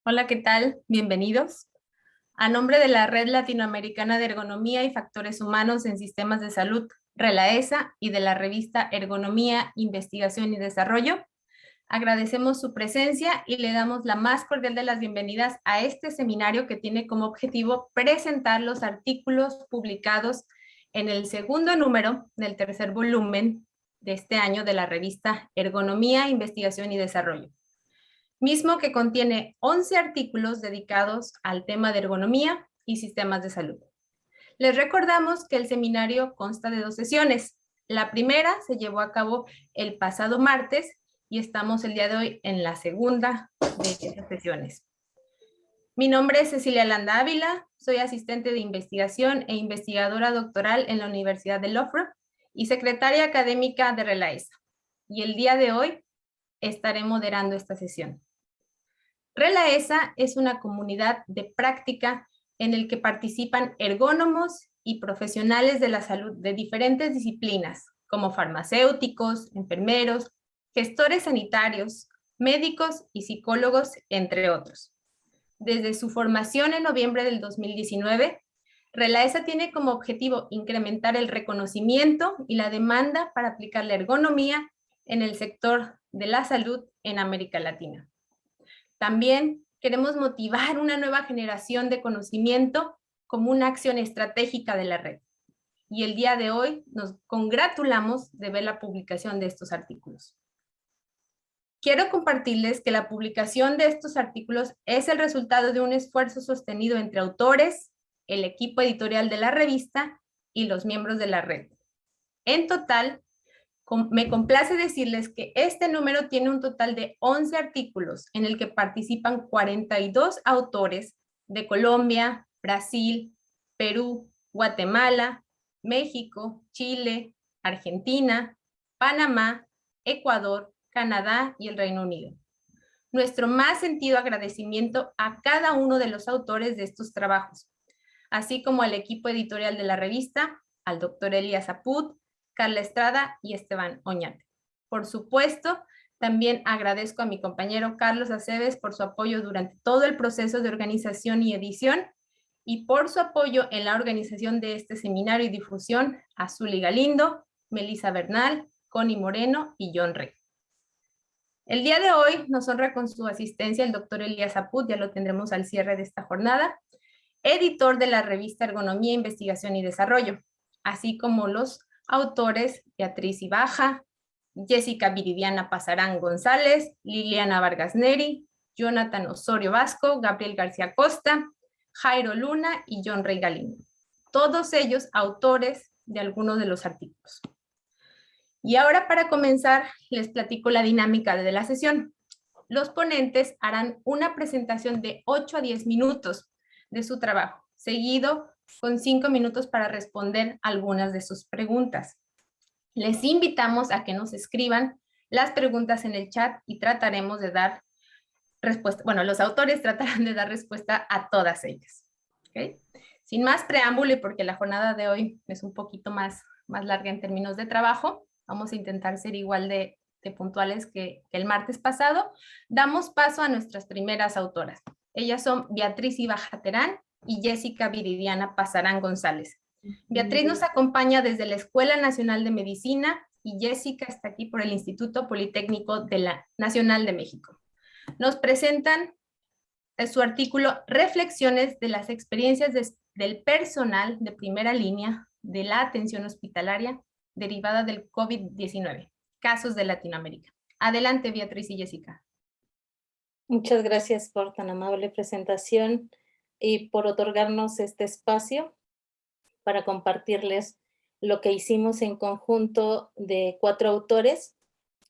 Hola, ¿qué tal? Bienvenidos. A nombre de la Red Latinoamericana de Ergonomía y Factores Humanos en Sistemas de Salud, RELAESA, y de la revista Ergonomía, Investigación y Desarrollo, agradecemos su presencia y le damos la más cordial de las bienvenidas a este seminario que tiene como objetivo presentar los artículos publicados en el segundo número del tercer volumen de este año de la revista Ergonomía, Investigación y Desarrollo, mismo que contiene 11 artículos dedicados al tema de ergonomía y sistemas de salud. Les recordamos que el seminario consta de 2 sesiones. La primera se llevó a cabo el pasado martes y estamos el día de hoy en la segunda de estas sesiones. Mi nombre es Cecilia Landa Ávila, soy asistente de investigación e investigadora doctoral en la Universidad de Loughborough y secretaria académica de RELAESA. Y el día de hoy estaré moderando esta sesión. RELAESA es una comunidad de práctica en el que participan ergónomos y profesionales de la salud de diferentes disciplinas, como farmacéuticos, enfermeros, gestores sanitarios, médicos y psicólogos, entre otros. Desde su formación en noviembre del 2019, RELAESA tiene como objetivo incrementar el reconocimiento y la demanda para aplicar la ergonomía en el sector de la salud en América Latina. También queremos motivar una nueva generación de conocimiento como una acción estratégica de la red. Y el día de hoy nos congratulamos de ver la publicación de estos artículos. Quiero compartirles que la publicación de estos artículos es el resultado de un esfuerzo sostenido entre autores, el equipo editorial de la revista y los miembros de la red. En total, me complace decirles que este número tiene un total de 11 artículos en el que participan 42 autores de Colombia, Brasil, Perú, Guatemala, México, Chile, Argentina, Panamá, Ecuador, Canadá y el Reino Unido. Nuestro más sentido agradecimiento a cada uno de los autores de estos trabajos, así como al equipo editorial de la revista, al doctor Elías Apud, Carla Estrada y Esteban Oñate. Por supuesto, también agradezco a mi compañero Carlos Aceves por su apoyo durante todo el proceso de organización y edición y por su apoyo en la organización de este seminario y difusión a Zuli Galindo, Melissa Bernal, Connie Moreno y John Rey. El día de hoy nos honra con su asistencia el doctor Elías Apud, ya lo tendremos al cierre de esta jornada, editor de la revista Ergonomía, Investigación y Desarrollo, así como los autores Beatriz Ibaja, Jessica Viridiana Pasarán González, Liliana Vargas Neri, Jonathan Osorio Vasco, Gabriel García Costa, Jairo Luna y John Rey Galindo. Todos ellos autores de algunos de los artículos. Y ahora, para comenzar, les platico la dinámica de la sesión. Los ponentes harán una presentación de 8 a 10 minutos de su trabajo, seguido con 5 minutos para responder algunas de sus preguntas. Les invitamos a que nos escriban las preguntas en el chat y trataremos de dar respuesta. Bueno, los autores tratarán de dar respuesta a todas ellas. ¿Okay? Sin más preámbulo, y porque la jornada de hoy es un poquito más larga en términos de trabajo, vamos a intentar ser igual de puntuales que el martes pasado. Damos paso a nuestras primeras autoras. Ellas son Beatriz Ibaja Terán y Jessica Viridiana Pasarán González. Beatriz nos acompaña desde la Escuela Nacional de Medicina y Jessica está aquí por el Instituto Politécnico de la Nacional de México. Nos presentan su artículo Reflexiones de las experiencias del personal de primera línea de la atención hospitalaria derivada del COVID-19, casos de Latinoamérica. Adelante, Beatriz y Jessica. Muchas gracias por tan amable presentación y por otorgarnos este espacio para compartirles lo que hicimos en conjunto de 4 autores,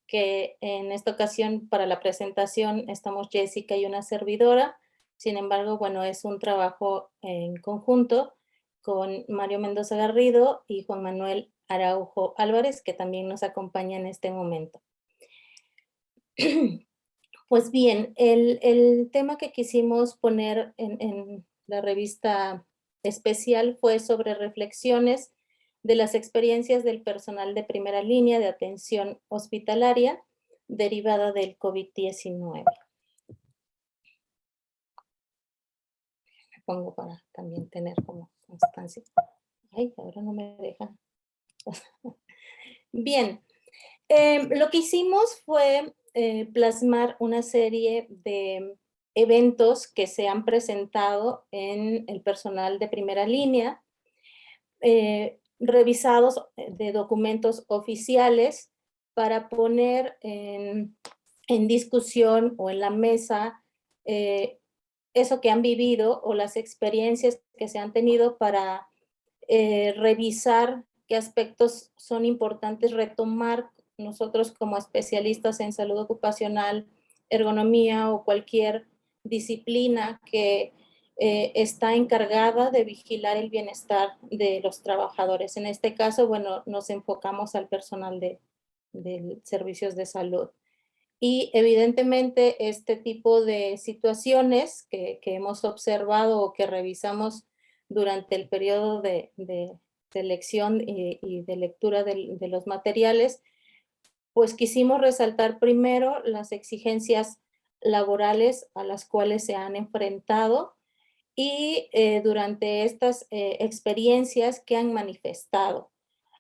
que en esta ocasión para la presentación estamos Jessica y una servidora. Sin embargo, bueno, es un trabajo en conjunto con Mario Mendoza Garrido y Juan Manuel Araujo Álvarez, que también nos acompaña en este momento. Pues bien, el tema que quisimos poner en la revista especial fue sobre reflexiones de las experiencias del personal de primera línea de atención hospitalaria derivada del COVID-19. pongo para también tener como constancia. Ay, ahora no me deja. Bien, lo que hicimos fue plasmar una serie de eventos que se han presentado en el personal de primera línea, revisados de documentos oficiales para poner en discusión o en la mesa eso que han vivido o las experiencias que se han tenido para revisar qué aspectos son importantes retomar nosotros como especialistas en salud ocupacional, ergonomía o cualquier disciplina que está encargada de vigilar el bienestar de los trabajadores. En este caso, bueno, nos enfocamos al personal de servicios de salud. Y evidentemente este tipo de situaciones que hemos observado o que revisamos durante el periodo de lección y de lectura de los materiales, pues quisimos resaltar primero las exigencias laborales a las cuales se han enfrentado y durante estas experiencias que han manifestado.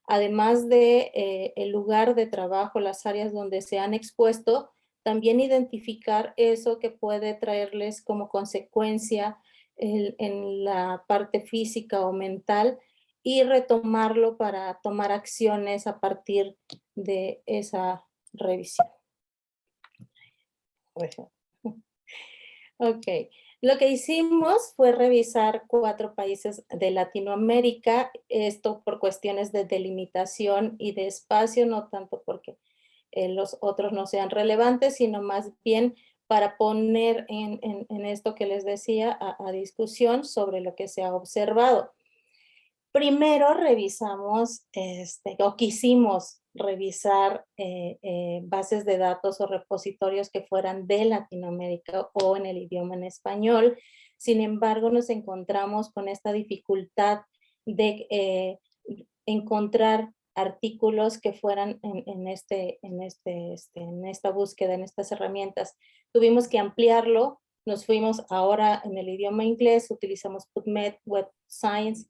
Además de el lugar de trabajo, las áreas donde se han expuesto, también identificar eso que puede traerles como consecuencia en la parte física o mental y retomarlo para tomar acciones a partir de esa revisión. Ok, lo que hicimos fue revisar 4 países de Latinoamérica, esto por cuestiones de delimitación y de espacio, no tanto porque los otros no sean relevantes, sino más bien para poner en esto que les decía a discusión sobre lo que se ha observado. Primero revisamos, o quisimos revisar bases de datos o repositorios que fueran de Latinoamérica o en el idioma en español. Sin embargo, nos encontramos con esta dificultad de encontrar artículos que fueran en esta búsqueda, en estas herramientas. Tuvimos que ampliarlo, nos fuimos ahora en el idioma inglés, utilizamos PubMed, Web Science.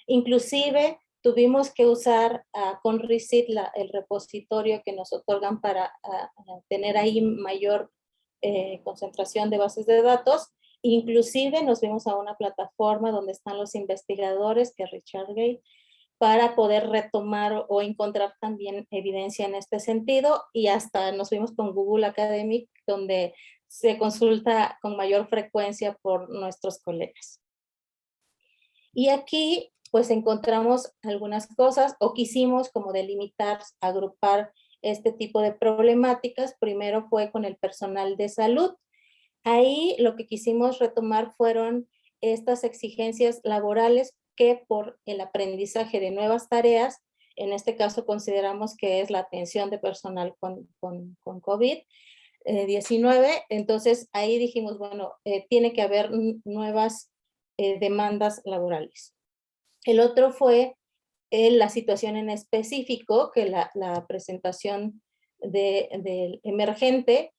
Inclusive tuvimos que usar con Receipt el repositorio que nos otorgan para tener ahí mayor concentración de bases de datos. Inclusive nos vimos a una plataforma donde están los investigadores, que es ResearchGate, para poder retomar o encontrar también evidencia en este sentido, y hasta nos vimos con Google Academic, donde se consulta con mayor frecuencia por nuestros colegas. Y aquí pues encontramos algunas cosas o quisimos como delimitar, agrupar este tipo de problemáticas. Primero fue con el personal de salud. Ahí lo que quisimos retomar fueron estas exigencias laborales que por el aprendizaje de nuevas tareas, en este caso consideramos que es la atención de personal con COVID-19, entonces ahí dijimos, bueno, tiene que haber nuevas demandas laborales. El otro fue la situación en específico, que la presentación del emergente,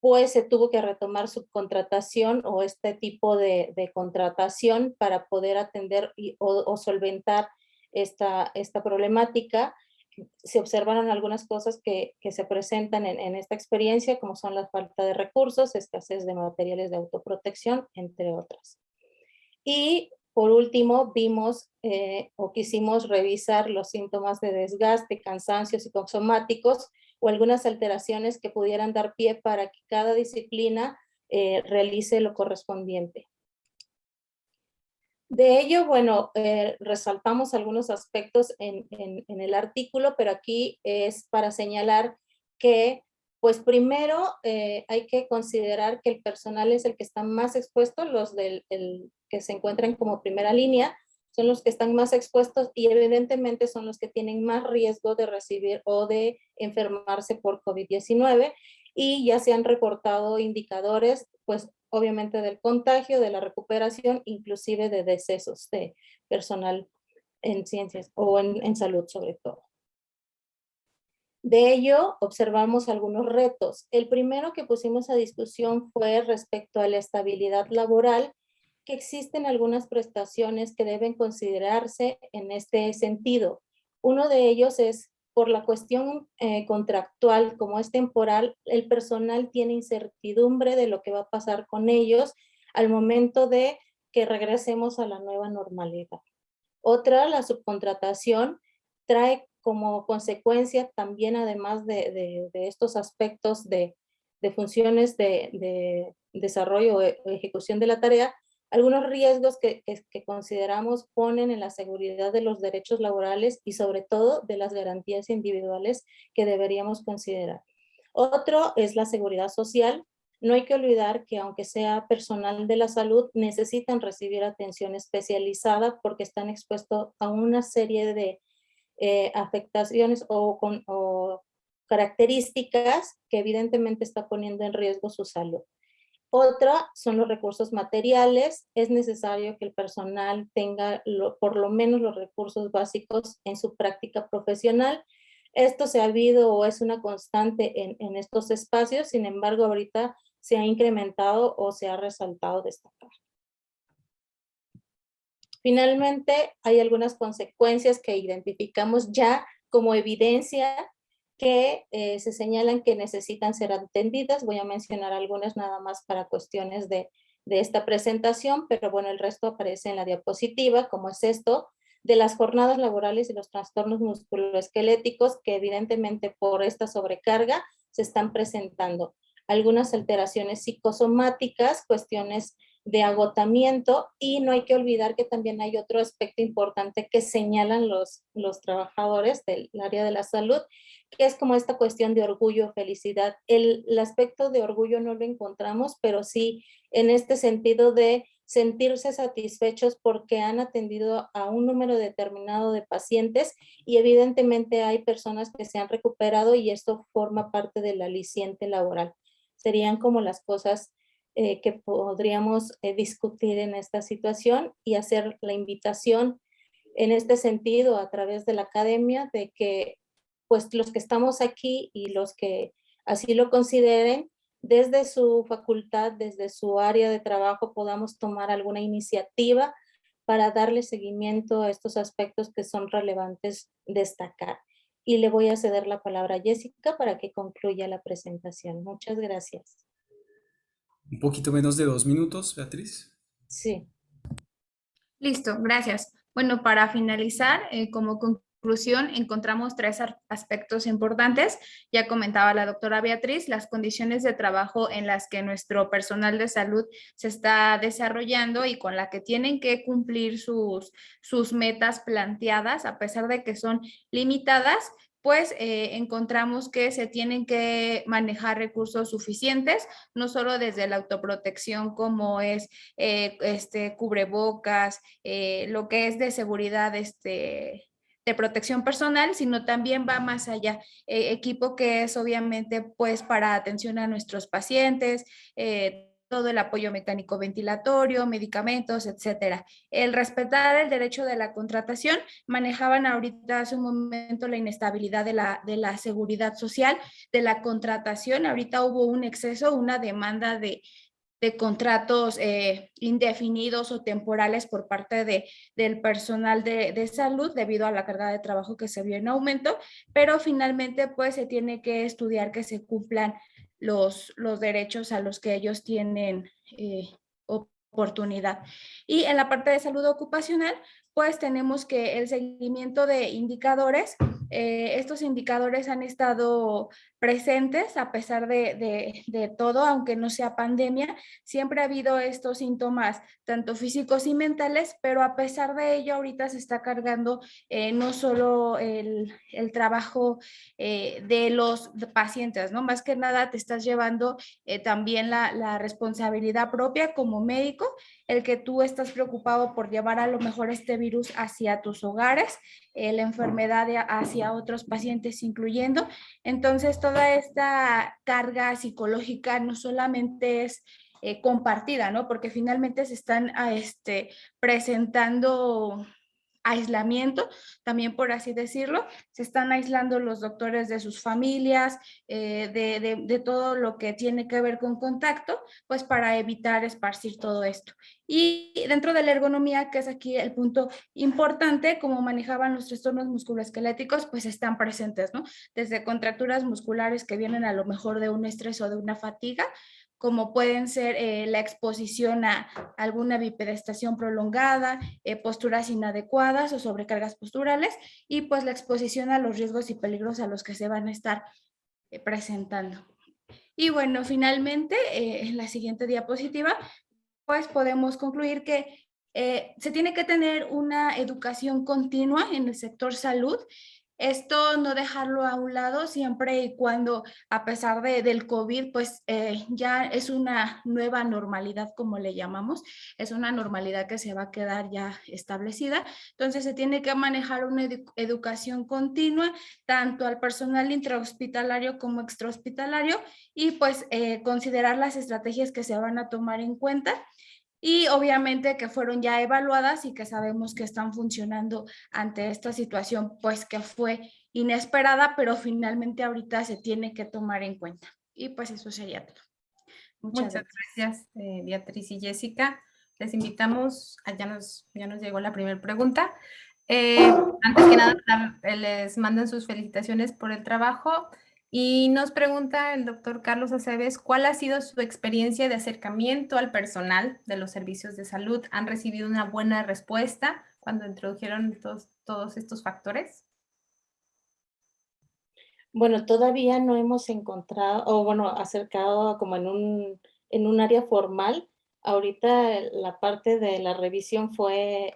pues se tuvo que retomar subcontratación o este tipo de contratación para poder atender o solventar esta problemática. Se observaron algunas cosas que se presentan en esta experiencia, como son la falta de recursos, escasez de materiales de autoprotección, entre otras. Y por último, vimos o quisimos revisar los síntomas de desgaste, cansancio psicosomáticos o algunas alteraciones que pudieran dar pie para que cada disciplina realice lo correspondiente. De ello, bueno, resaltamos algunos aspectos en el artículo, pero aquí es para señalar que, pues primero hay que considerar que el personal es el que está más expuesto, los que se encuentran como primera línea, son los que están más expuestos y evidentemente son los que tienen más riesgo de recibir o de enfermarse por COVID-19, y ya se han reportado indicadores, pues obviamente del contagio, de la recuperación, inclusive de decesos de personal en ciencias o en salud sobre todo. De ello, observamos algunos retos. El primero que pusimos a discusión fue respecto a la estabilidad laboral que existen algunas prestaciones que deben considerarse en este sentido. Uno de ellos es por la cuestión contractual, como es temporal, el personal tiene incertidumbre de lo que va a pasar con ellos al momento de que regresemos a la nueva normalidad. Otra, la subcontratación, trae como consecuencia también, además de estos aspectos de funciones de desarrollo o ejecución de la tarea, algunos riesgos que consideramos ponen en la seguridad de los derechos laborales y sobre todo de las garantías individuales que deberíamos considerar. Otro es la seguridad social. No hay que olvidar que aunque sea personal de la salud, necesitan recibir atención especializada porque están expuestos a una serie de afectaciones o características que evidentemente está poniendo en riesgo su salud. Otra son los recursos materiales. Es necesario que el personal tenga por lo menos los recursos básicos en su práctica profesional. Esto se ha habido o es una constante en estos espacios, sin embargo, ahorita se ha incrementado o se ha resaltado destacar. Finalmente, hay algunas consecuencias que identificamos ya como evidencia que se señalan que necesitan ser atendidas. Voy a mencionar algunas nada más para cuestiones de esta presentación, pero bueno, el resto aparece en la diapositiva, como es esto, de las jornadas laborales y los trastornos musculoesqueléticos que evidentemente por esta sobrecarga se están presentando. Algunas alteraciones psicosomáticas, cuestiones de agotamiento, y no hay que olvidar que también hay otro aspecto importante que señalan los trabajadores del área de la salud, que es como esta cuestión de orgullo, felicidad. El aspecto de orgullo no lo encontramos, pero sí en este sentido de sentirse satisfechos porque han atendido a un número determinado de pacientes y evidentemente hay personas que se han recuperado y esto forma parte del aliciente laboral. Serían como las cosas que podríamos discutir en esta situación y hacer la invitación en este sentido a través de la academia de que pues los que estamos aquí y los que así lo consideren, desde su facultad, desde su área de trabajo, podamos tomar alguna iniciativa para darle seguimiento a estos aspectos que son relevantes destacar. Y le voy a ceder la palabra a Jessica para que concluya la presentación. Muchas gracias. Un poquito menos de 2 minutos, Beatriz. Sí. Listo, gracias. Bueno, para finalizar, como conclusión, encontramos tres aspectos importantes. Ya comentaba la doctora Beatriz, las condiciones de trabajo en las que nuestro personal de salud se está desarrollando y con la que tienen que cumplir sus metas planteadas, a pesar de que son limitadas, pues encontramos que se tienen que manejar recursos suficientes, no solo desde la autoprotección como es cubrebocas, lo que es de seguridad, de protección personal, sino también va más allá. Equipo que es obviamente pues para atención a nuestros pacientes, todo el apoyo mecánico ventilatorio, medicamentos, etcétera. El respetar el derecho de la contratación, manejaban ahorita hace un momento la inestabilidad de la seguridad social, de la contratación. Ahorita hubo un exceso, una demanda de contratos indefinidos o temporales por parte del personal de salud debido a la carga de trabajo que se vio en aumento, pero finalmente pues se tiene que estudiar que se cumplan los derechos a los que ellos tienen oportunidad. Y en la parte de salud ocupacional, pues tenemos que el seguimiento de indicadores, estos indicadores han estado presentes a pesar de todo, aunque no sea pandemia, siempre ha habido estos síntomas, tanto físicos y mentales, pero a pesar de ello, ahorita se está cargando no solo el trabajo de los pacientes, ¿no? Más que nada te estás llevando también la responsabilidad propia como médico, el que tú estás preocupado por llevar a lo mejor este virus hacia tus hogares, la enfermedad hacia otros pacientes incluyendo. Entonces, toda esta carga psicológica no solamente es compartida, ¿no? Porque finalmente se están presentando aislamiento, también por así decirlo. Se están aislando los doctores de sus familias, de todo lo que tiene que ver con contacto, pues para evitar esparcir todo esto. Y dentro de la ergonomía, que es aquí el punto importante, como manejaban los trastornos musculoesqueléticos, pues están presentes, ¿no? Desde contracturas musculares que vienen a lo mejor de un estrés o de una fatiga, como pueden ser la exposición a alguna bipedestación prolongada, posturas inadecuadas o sobrecargas posturales, y pues la exposición a los riesgos y peligros a los que se van a estar presentando. Y bueno, finalmente, en la siguiente diapositiva, pues podemos concluir que se tiene que tener una educación continua en el sector salud. Esto no dejarlo a un lado siempre y cuando, a pesar del COVID, pues ya es una nueva normalidad, como le llamamos. Es una normalidad que se va a quedar ya establecida. Entonces se tiene que manejar una educación continua, tanto al personal intrahospitalario como extrahospitalario, y pues considerar las estrategias que se van a tomar en cuenta, y obviamente que fueron ya evaluadas y que sabemos que están funcionando ante esta situación, pues que fue inesperada, pero finalmente ahorita se tiene que tomar en cuenta. Y pues eso sería todo. Muchas gracias, Beatriz y Jessica. Les invitamos, ya nos llegó la primera pregunta. Antes que nada, les mandan sus felicitaciones por el trabajo y nos pregunta el doctor Carlos Aceves, ¿cuál ha sido su experiencia de acercamiento al personal de los servicios de salud? ¿Han recibido una buena respuesta cuando introdujeron todos estos factores? Bueno, todavía no hemos encontrado, o bueno, acercado como en un área formal. Ahorita la parte de la revisión fue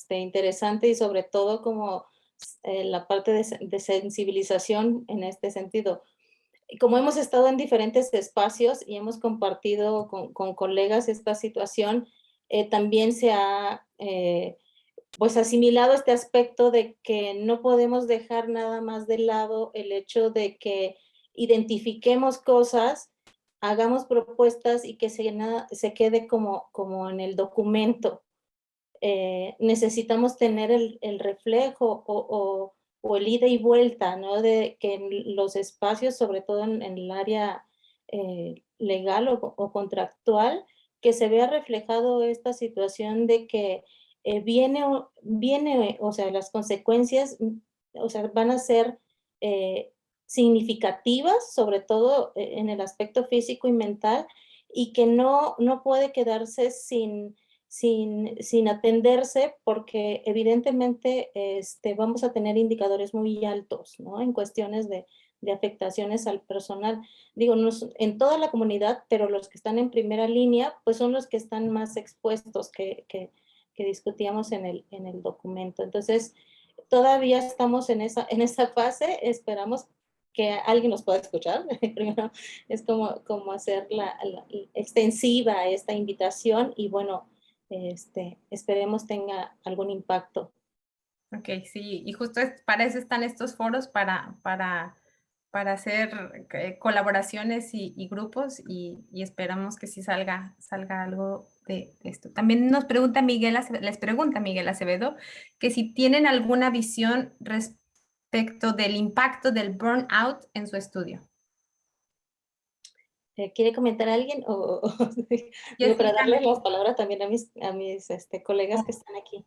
interesante, y sobre todo como la parte de sensibilización en este sentido. Como hemos estado en diferentes espacios y hemos compartido con colegas esta situación, también se ha pues asimilado este aspecto de que no podemos dejar nada más de lado el hecho de que identifiquemos cosas, hagamos propuestas y que se quede como en el documento. Necesitamos tener el reflejo o el ida y vuelta, ¿no? De que en los espacios, sobre todo en el área legal o contractual, que se vea reflejado esta situación de que viene, o sea, las consecuencias, o sea, van a ser significativas, sobre todo en el aspecto físico y mental, y que no puede quedarse sin atenderse, porque evidentemente vamos a tener indicadores muy altos, ¿no? En cuestiones de afectaciones al personal. Digo, no en toda la comunidad, pero los que están en primera línea, pues son los que están más expuestos, que discutíamos en el documento. Entonces, todavía estamos en esa fase. Esperamos que alguien nos pueda escuchar. Primero es como hacer extensiva esta invitación, y bueno, esperemos tenga algún impacto. Ok, sí, y justo para eso están estos foros, para hacer colaboraciones y grupos, y esperamos que sí salga algo de esto. También les pregunta Miguel Acevedo que si tienen alguna visión respecto del impacto del burnout en su estudio. ¿Quiere comentar alguien? Digo, para darle las palabras también a mis colegas que están aquí.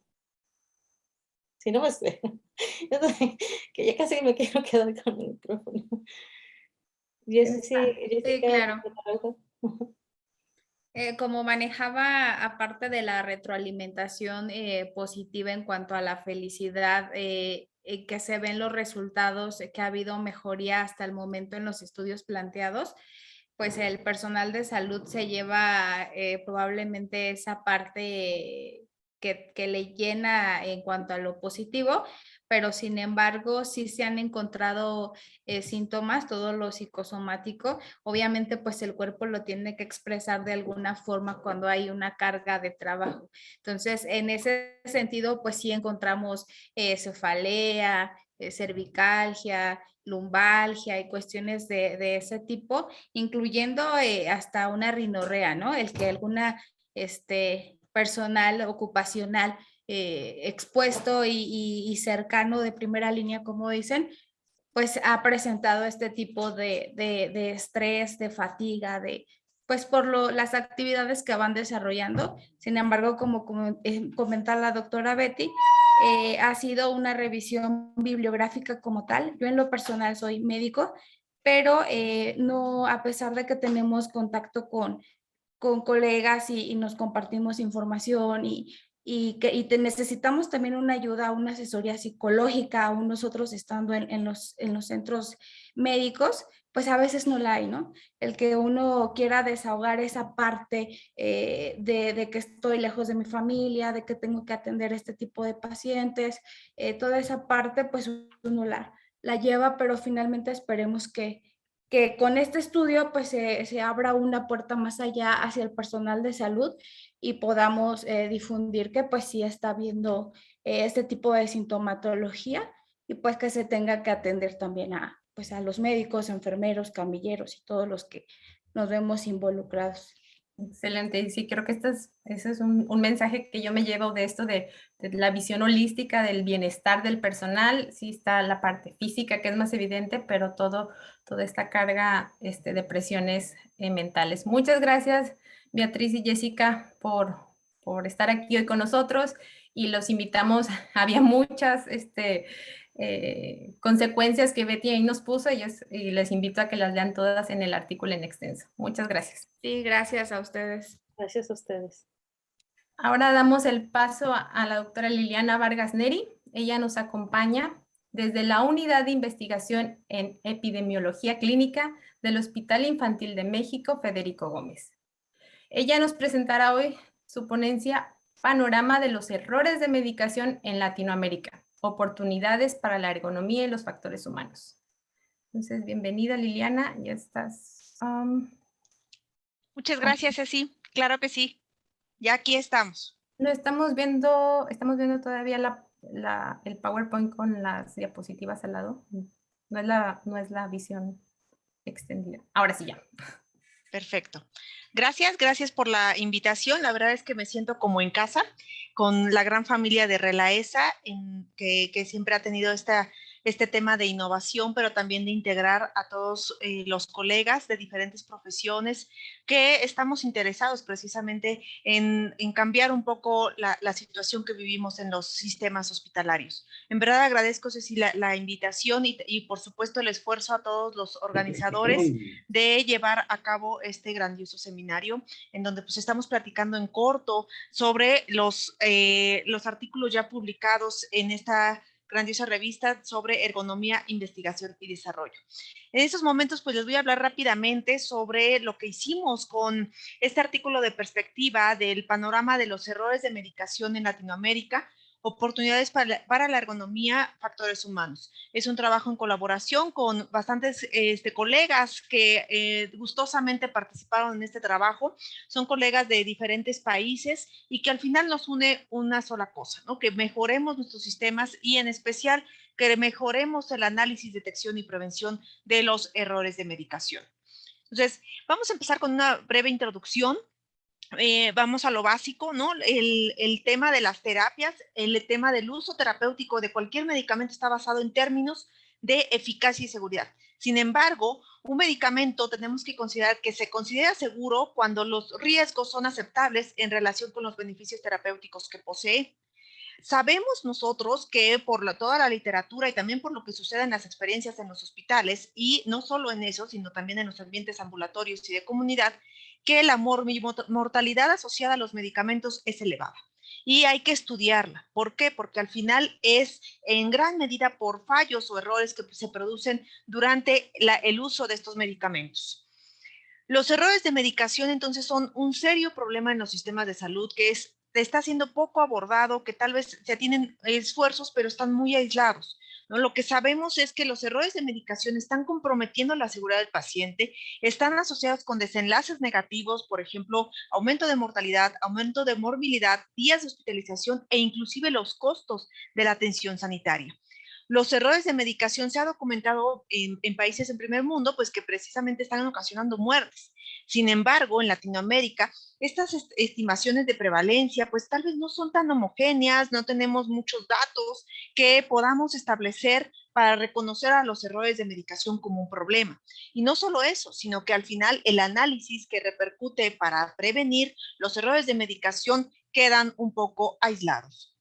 Si no, pues, que ya casi me quiero quedar con el micrófono. Sí, claro. Algo? Como manejaba, aparte de la retroalimentación positiva en cuanto a la felicidad, que se ven los resultados, que ha habido mejoría hasta el momento en los estudios planteados, pues el personal de salud se lleva probablemente esa parte que le llena en cuanto a lo positivo, pero sin embargo sí se han encontrado síntomas, todo lo psicosomático. Obviamente pues el cuerpo lo tiene que expresar de alguna forma cuando hay una carga de trabajo. Entonces en ese sentido pues sí encontramos cefalea, cervicalgia, lumbalgia y cuestiones de ese tipo, incluyendo hasta una rinorrea, ¿no? El que alguna personal ocupacional expuesto y cercano de primera línea, como dicen, pues ha presentado este tipo de estrés, de fatiga, pues por las actividades que van desarrollando. Sin embargo, como comenta la doctora Betty, ha sido una revisión bibliográfica como tal. Yo en lo personal soy médico, pero no, a pesar de que tenemos contacto con colegas y nos compartimos información necesitamos también una ayuda, una asesoría psicológica, aún nosotros estando en los centros médicos, pues a veces no la hay, ¿no? El que uno quiera desahogar esa parte de que estoy lejos de mi familia, de que tengo que atender este tipo de pacientes, toda esa parte pues uno la lleva, pero finalmente esperemos que con este estudio pues se abra una puerta más allá hacia el personal de salud y podamos difundir que pues sí está habiendo este tipo de sintomatología y pues que se tenga que atender también pues a los médicos, enfermeros, camilleros y todos los que nos vemos involucrados. Excelente, y sí, creo que ese es un mensaje que yo me llevo de esto, de la visión holística del bienestar del personal. Sí está la parte física que es más evidente, pero toda esta carga de presiones mentales. Muchas gracias, Beatriz y Jessica, por estar aquí hoy con nosotros, y los invitamos. Había muchas consecuencias que Betty ahí nos puso, y les invito a que las lean todas en el artículo en extenso. Muchas gracias. Sí, gracias a ustedes. Gracias a ustedes. Ahora damos el paso a la doctora Liliana Vargas Neri. Ella nos acompaña desde la Unidad de Investigación en Epidemiología Clínica del Hospital Infantil de México, Federico Gómez. Ella nos presentará hoy su ponencia Panorama de los errores de medicación en Latinoamérica, oportunidades para la ergonomía y los factores humanos. Entonces, bienvenida Liliana, ya estás. Muchas gracias, Ceci. Claro que sí. Ya aquí estamos. No, estamos viendo todavía el PowerPoint con las diapositivas al lado. No es la visión extendida. Ahora sí ya. Perfecto. Gracias por la invitación. La verdad es que me siento como en casa con la gran familia de Relaesa, que siempre ha tenido este tema de innovación, pero también de integrar a todos los colegas de diferentes profesiones que estamos interesados precisamente en cambiar un poco la situación que vivimos en los sistemas hospitalarios. En verdad agradezco, Ceci, la invitación y por supuesto el esfuerzo a todos los organizadores de llevar a cabo este grandioso seminario, en donde pues estamos platicando en corto sobre los artículos ya publicados en esta grandiosa revista sobre ergonomía, investigación y desarrollo. En estos momentos, pues les voy a hablar rápidamente sobre lo que hicimos con este artículo de perspectiva del panorama de los errores de medicación en Latinoamérica, oportunidades para la ergonomía, factores humanos. Es un trabajo en colaboración con bastantes colegas que gustosamente participaron en este trabajo. Son colegas de diferentes países y que al final nos une una sola cosa, ¿no? Que mejoremos nuestros sistemas y en especial que mejoremos el análisis, detección y prevención de los errores de medicación. Entonces, vamos a empezar con una breve introducción. Vamos a lo básico, ¿no? El tema de las terapias, el tema del uso terapéutico de cualquier medicamento está basado en términos de eficacia y seguridad. Sin embargo, un medicamento tenemos que considerar que se considera seguro cuando los riesgos son aceptables en relación con los beneficios terapéuticos que posee. Sabemos nosotros que por toda la literatura y también por lo que sucede en las experiencias en los hospitales, y no solo en eso, sino también en los ambientes ambulatorios y de comunidad, que la mortalidad asociada a los medicamentos es elevada. Y hay que estudiarla. ¿Por qué? Porque al final es en gran medida por fallos o errores que se producen durante el uso de estos medicamentos. Los errores de medicación entonces son un serio problema en los sistemas de salud que está siendo poco abordado, que tal vez se tienen esfuerzos, pero están muy aislados, ¿no? Lo que sabemos es que los errores de medicación están comprometiendo la seguridad del paciente, están asociados con desenlaces negativos, por ejemplo, aumento de mortalidad, aumento de morbilidad, días de hospitalización e inclusive los costos de la atención sanitaria. Los errores de medicación se ha documentado en países en primer mundo, pues que precisamente están ocasionando muertes. Sin embargo, en Latinoamérica, estas estimaciones de prevalencia, pues tal vez no son tan homogéneas, no tenemos muchos datos que podamos establecer para reconocer a los errores de medicación como un problema. Y no solo eso, sino que al final el análisis que repercute para prevenir los errores de medicación quedan un poco aislados.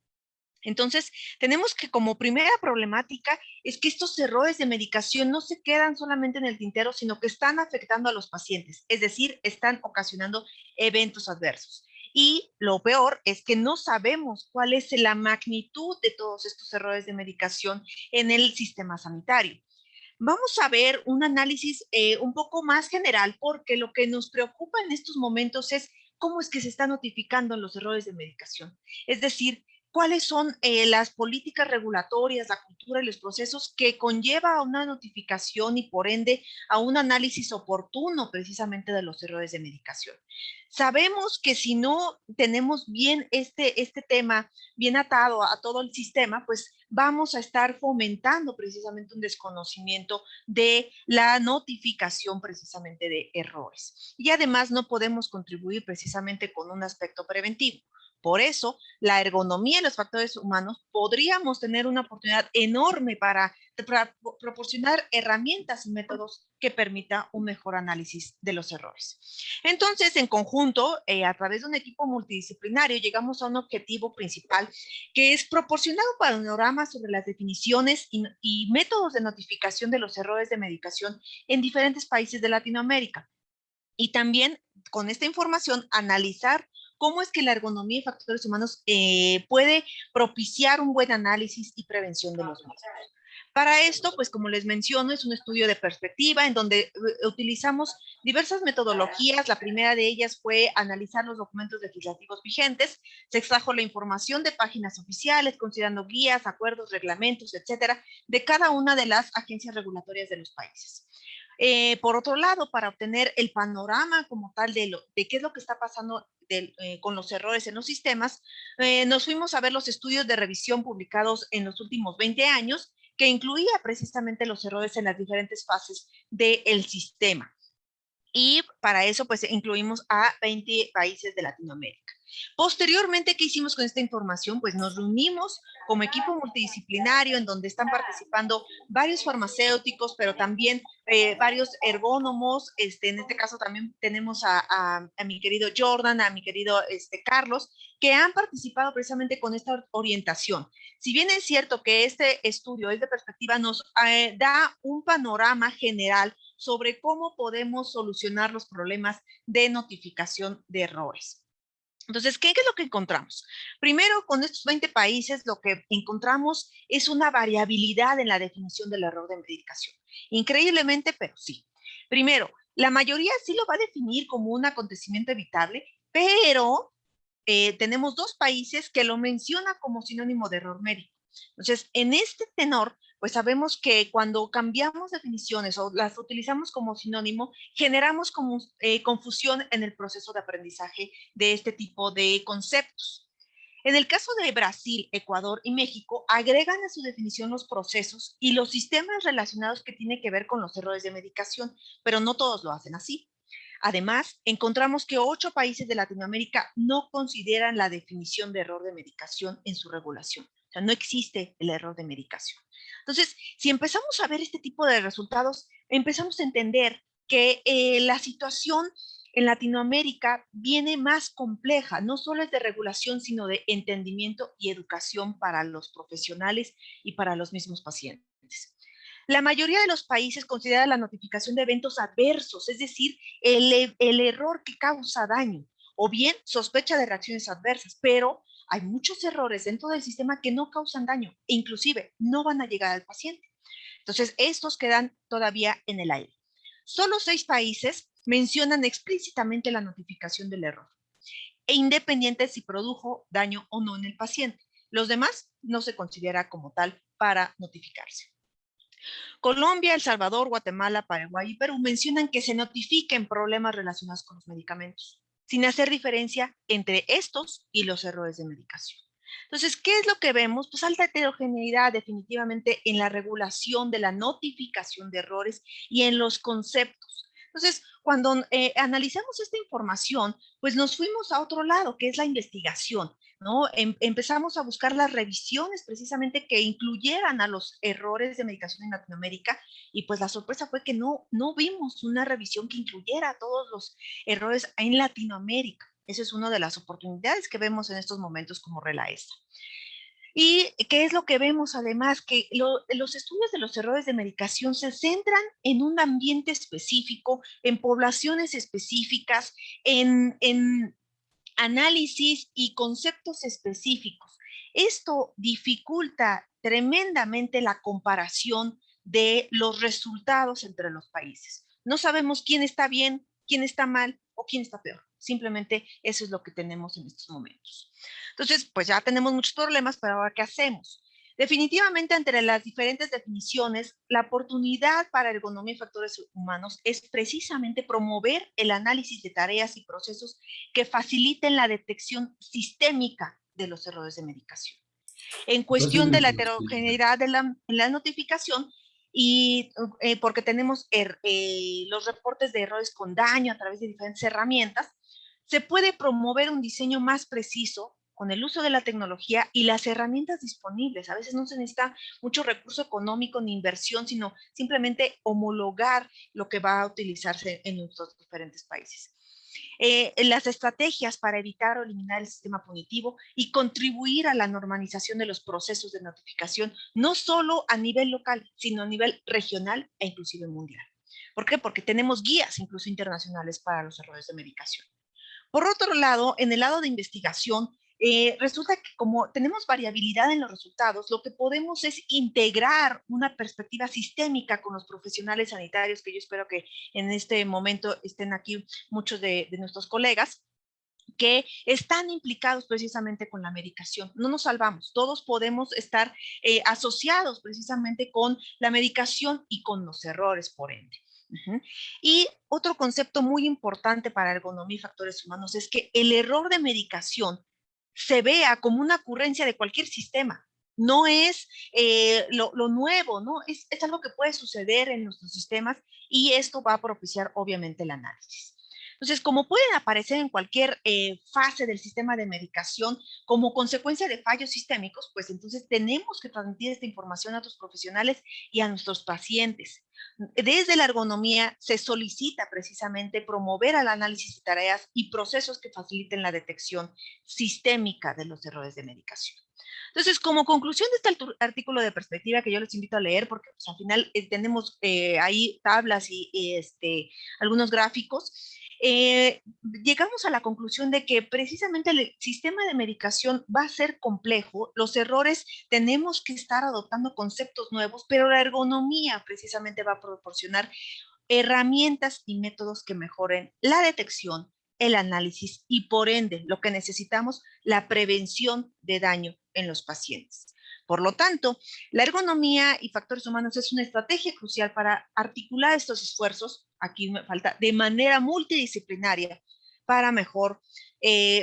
Entonces, tenemos que como primera problemática es que estos errores de medicación no se quedan solamente en el tintero, sino que están afectando a los pacientes, es decir, están ocasionando eventos adversos. Y lo peor es que no sabemos cuál es la magnitud de todos estos errores de medicación en el sistema sanitario. Vamos a ver un análisis un poco más general, porque lo que nos preocupa en estos momentos es cómo es que se están notificando los errores de medicación. Es decir, cuáles son las políticas regulatorias, la cultura y los procesos que conlleva a una notificación y por ende a un análisis oportuno precisamente de los errores de medicación. Sabemos que si no tenemos bien este tema bien atado a todo el sistema, pues vamos a estar fomentando precisamente un desconocimiento de la notificación precisamente de errores. Y además no podemos contribuir precisamente con un aspecto preventivo. Por eso, la ergonomía y los factores humanos podríamos tener una oportunidad enorme para proporcionar herramientas y métodos que permita un mejor análisis de los errores. Entonces, en conjunto, a través de un equipo multidisciplinario, llegamos a un objetivo principal, que es proporcionar un panorama sobre las definiciones y métodos de notificación de los errores de medicación en diferentes países de Latinoamérica. Y también, con esta información, analizar cómo es que la ergonomía y factores humanos puede propiciar un buen análisis y prevención de los mismos. Para esto, pues como les menciono, es un estudio de perspectiva en donde utilizamos diversas metodologías. La primera de ellas fue analizar los documentos legislativos vigentes. Se extrajo la información de páginas oficiales, considerando guías, acuerdos, reglamentos, etcétera, de cada una de las agencias regulatorias de los países. Por otro lado, para obtener el panorama como tal de qué es lo que está pasando con los errores en los sistemas, nos fuimos a ver los estudios de revisión publicados en los últimos 20 años, que incluía precisamente los errores en las diferentes fases del sistema. Y para eso, pues, incluimos a 20 países de Latinoamérica. Posteriormente, ¿qué hicimos con esta información? Pues nos reunimos como equipo multidisciplinario en donde están participando varios farmacéuticos, pero también varios ergónomos. En este caso también tenemos a mi querido Jordan, a mi querido Carlos, que han participado precisamente con esta orientación. Si bien es cierto que este estudio es de perspectiva, nos da un panorama general sobre cómo podemos solucionar los problemas de notificación de errores. Entonces, ¿qué es lo que encontramos? Primero, con estos 20 países, lo que encontramos es una variabilidad en la definición del error de medicación. Increíblemente, pero sí. Primero, la mayoría sí lo va a definir como un acontecimiento evitable, pero tenemos 2 países que lo mencionan como sinónimo de error médico. Entonces, en este tenor, pues sabemos que cuando cambiamos definiciones o las utilizamos como sinónimo, generamos como, confusión en el proceso de aprendizaje de este tipo de conceptos. En el caso de Brasil, Ecuador y México, agregan a su definición los procesos y los sistemas relacionados que tienen que ver con los errores de medicación, pero no todos lo hacen así. Además, encontramos que 8 países de Latinoamérica no consideran la definición de error de medicación en su regulación. O sea, no existe el error de medicación. Entonces, si empezamos a ver este tipo de resultados, empezamos a entender que la situación en Latinoamérica viene más compleja, no solo es de regulación, sino de entendimiento y educación para los profesionales y para los mismos pacientes. La mayoría de los países considera la notificación de eventos adversos, es decir, el error que causa daño, o bien sospecha de reacciones adversas, pero hay muchos errores dentro del sistema que no causan daño e inclusive no van a llegar al paciente. Entonces, estos quedan todavía en el aire. Solo 6 países mencionan explícitamente la notificación del error, e independiente si produjo daño o no en el paciente. Los demás no se considera como tal para notificarse. Colombia, El Salvador, Guatemala, Paraguay y Perú mencionan que se notifiquen problemas relacionados con los medicamentos, sin hacer diferencia entre estos y los errores de medicación. Entonces, ¿qué es lo que vemos? Pues alta heterogeneidad definitivamente en la regulación de la notificación de errores y en los conceptos. Entonces, cuando analizamos esta información, pues nos fuimos a otro lado, que es la investigación, ¿no? Empezamos a buscar las revisiones precisamente que incluyeran a los errores de medicación en Latinoamérica, y pues la sorpresa fue que no vimos una revisión que incluyera a todos los errores en Latinoamérica. Esa es una de las oportunidades que vemos en estos momentos como RELAESA. ¿Y qué es lo que vemos además? Que los estudios de los errores de medicación se centran en un ambiente específico, en poblaciones específicas, en análisis y conceptos específicos. Esto dificulta tremendamente la comparación de los resultados entre los países. No sabemos quién está bien, quién está mal o quién está peor. Simplemente eso es lo que tenemos en estos momentos. Entonces, pues ya tenemos muchos problemas, pero ahora, ¿qué hacemos? Definitivamente, entre las diferentes definiciones, la oportunidad para ergonomía y factores humanos es precisamente promover el análisis de tareas y procesos que faciliten la detección sistémica de los errores de medicación. En 2 cuestión de la minutos. heterogeneidad de la notificación, y porque tenemos los reportes de errores con daño a través de diferentes herramientas, se puede promover un diseño más preciso con el uso de la tecnología y las herramientas disponibles. A veces no se necesita mucho recurso económico ni inversión, sino simplemente homologar lo que va a utilizarse en nuestros diferentes países. Las estrategias para evitar o eliminar el sistema punitivo y contribuir a la normalización de los procesos de notificación, no solo a nivel local, sino a nivel regional e inclusive mundial. ¿Por qué? Porque tenemos guías incluso internacionales para los errores de medicación. Por otro lado, en el lado de investigación, resulta que como tenemos variabilidad en los resultados, lo que podemos es integrar una perspectiva sistémica con los profesionales sanitarios, que yo espero que en este momento estén aquí muchos de nuestros colegas, que están implicados precisamente con la medicación. No nos salvamos, todos podemos estar asociados precisamente con la medicación y con los errores, por ende. Y otro concepto muy importante para ergonomía y factores humanos es que el error de medicación se vea como una ocurrencia de cualquier sistema. No es lo nuevo, ¿no? Es algo que puede suceder en nuestros sistemas, y esto va a propiciar obviamente el análisis. Entonces, como pueden aparecer en cualquier fase del sistema de medicación como consecuencia de fallos sistémicos, pues entonces tenemos que transmitir esta información a los profesionales y a nuestros pacientes. Desde la ergonomía se solicita precisamente promover el análisis de tareas y procesos que faciliten la detección sistémica de los errores de medicación. Entonces, como conclusión de este artículo de perspectiva que yo les invito a leer, porque pues, al final tenemos ahí tablas y algunos gráficos, llegamos a la conclusión de que precisamente el sistema de medicación va a ser complejo, los errores tenemos que estar adoptando conceptos nuevos, pero la ergonomía precisamente va a proporcionar herramientas y métodos que mejoren la detección, el análisis y por ende lo que necesitamos, la prevención de daño en los pacientes. Por lo tanto, la ergonomía y factores humanos es una estrategia crucial para articular estos esfuerzos, aquí me falta, de manera multidisciplinaria para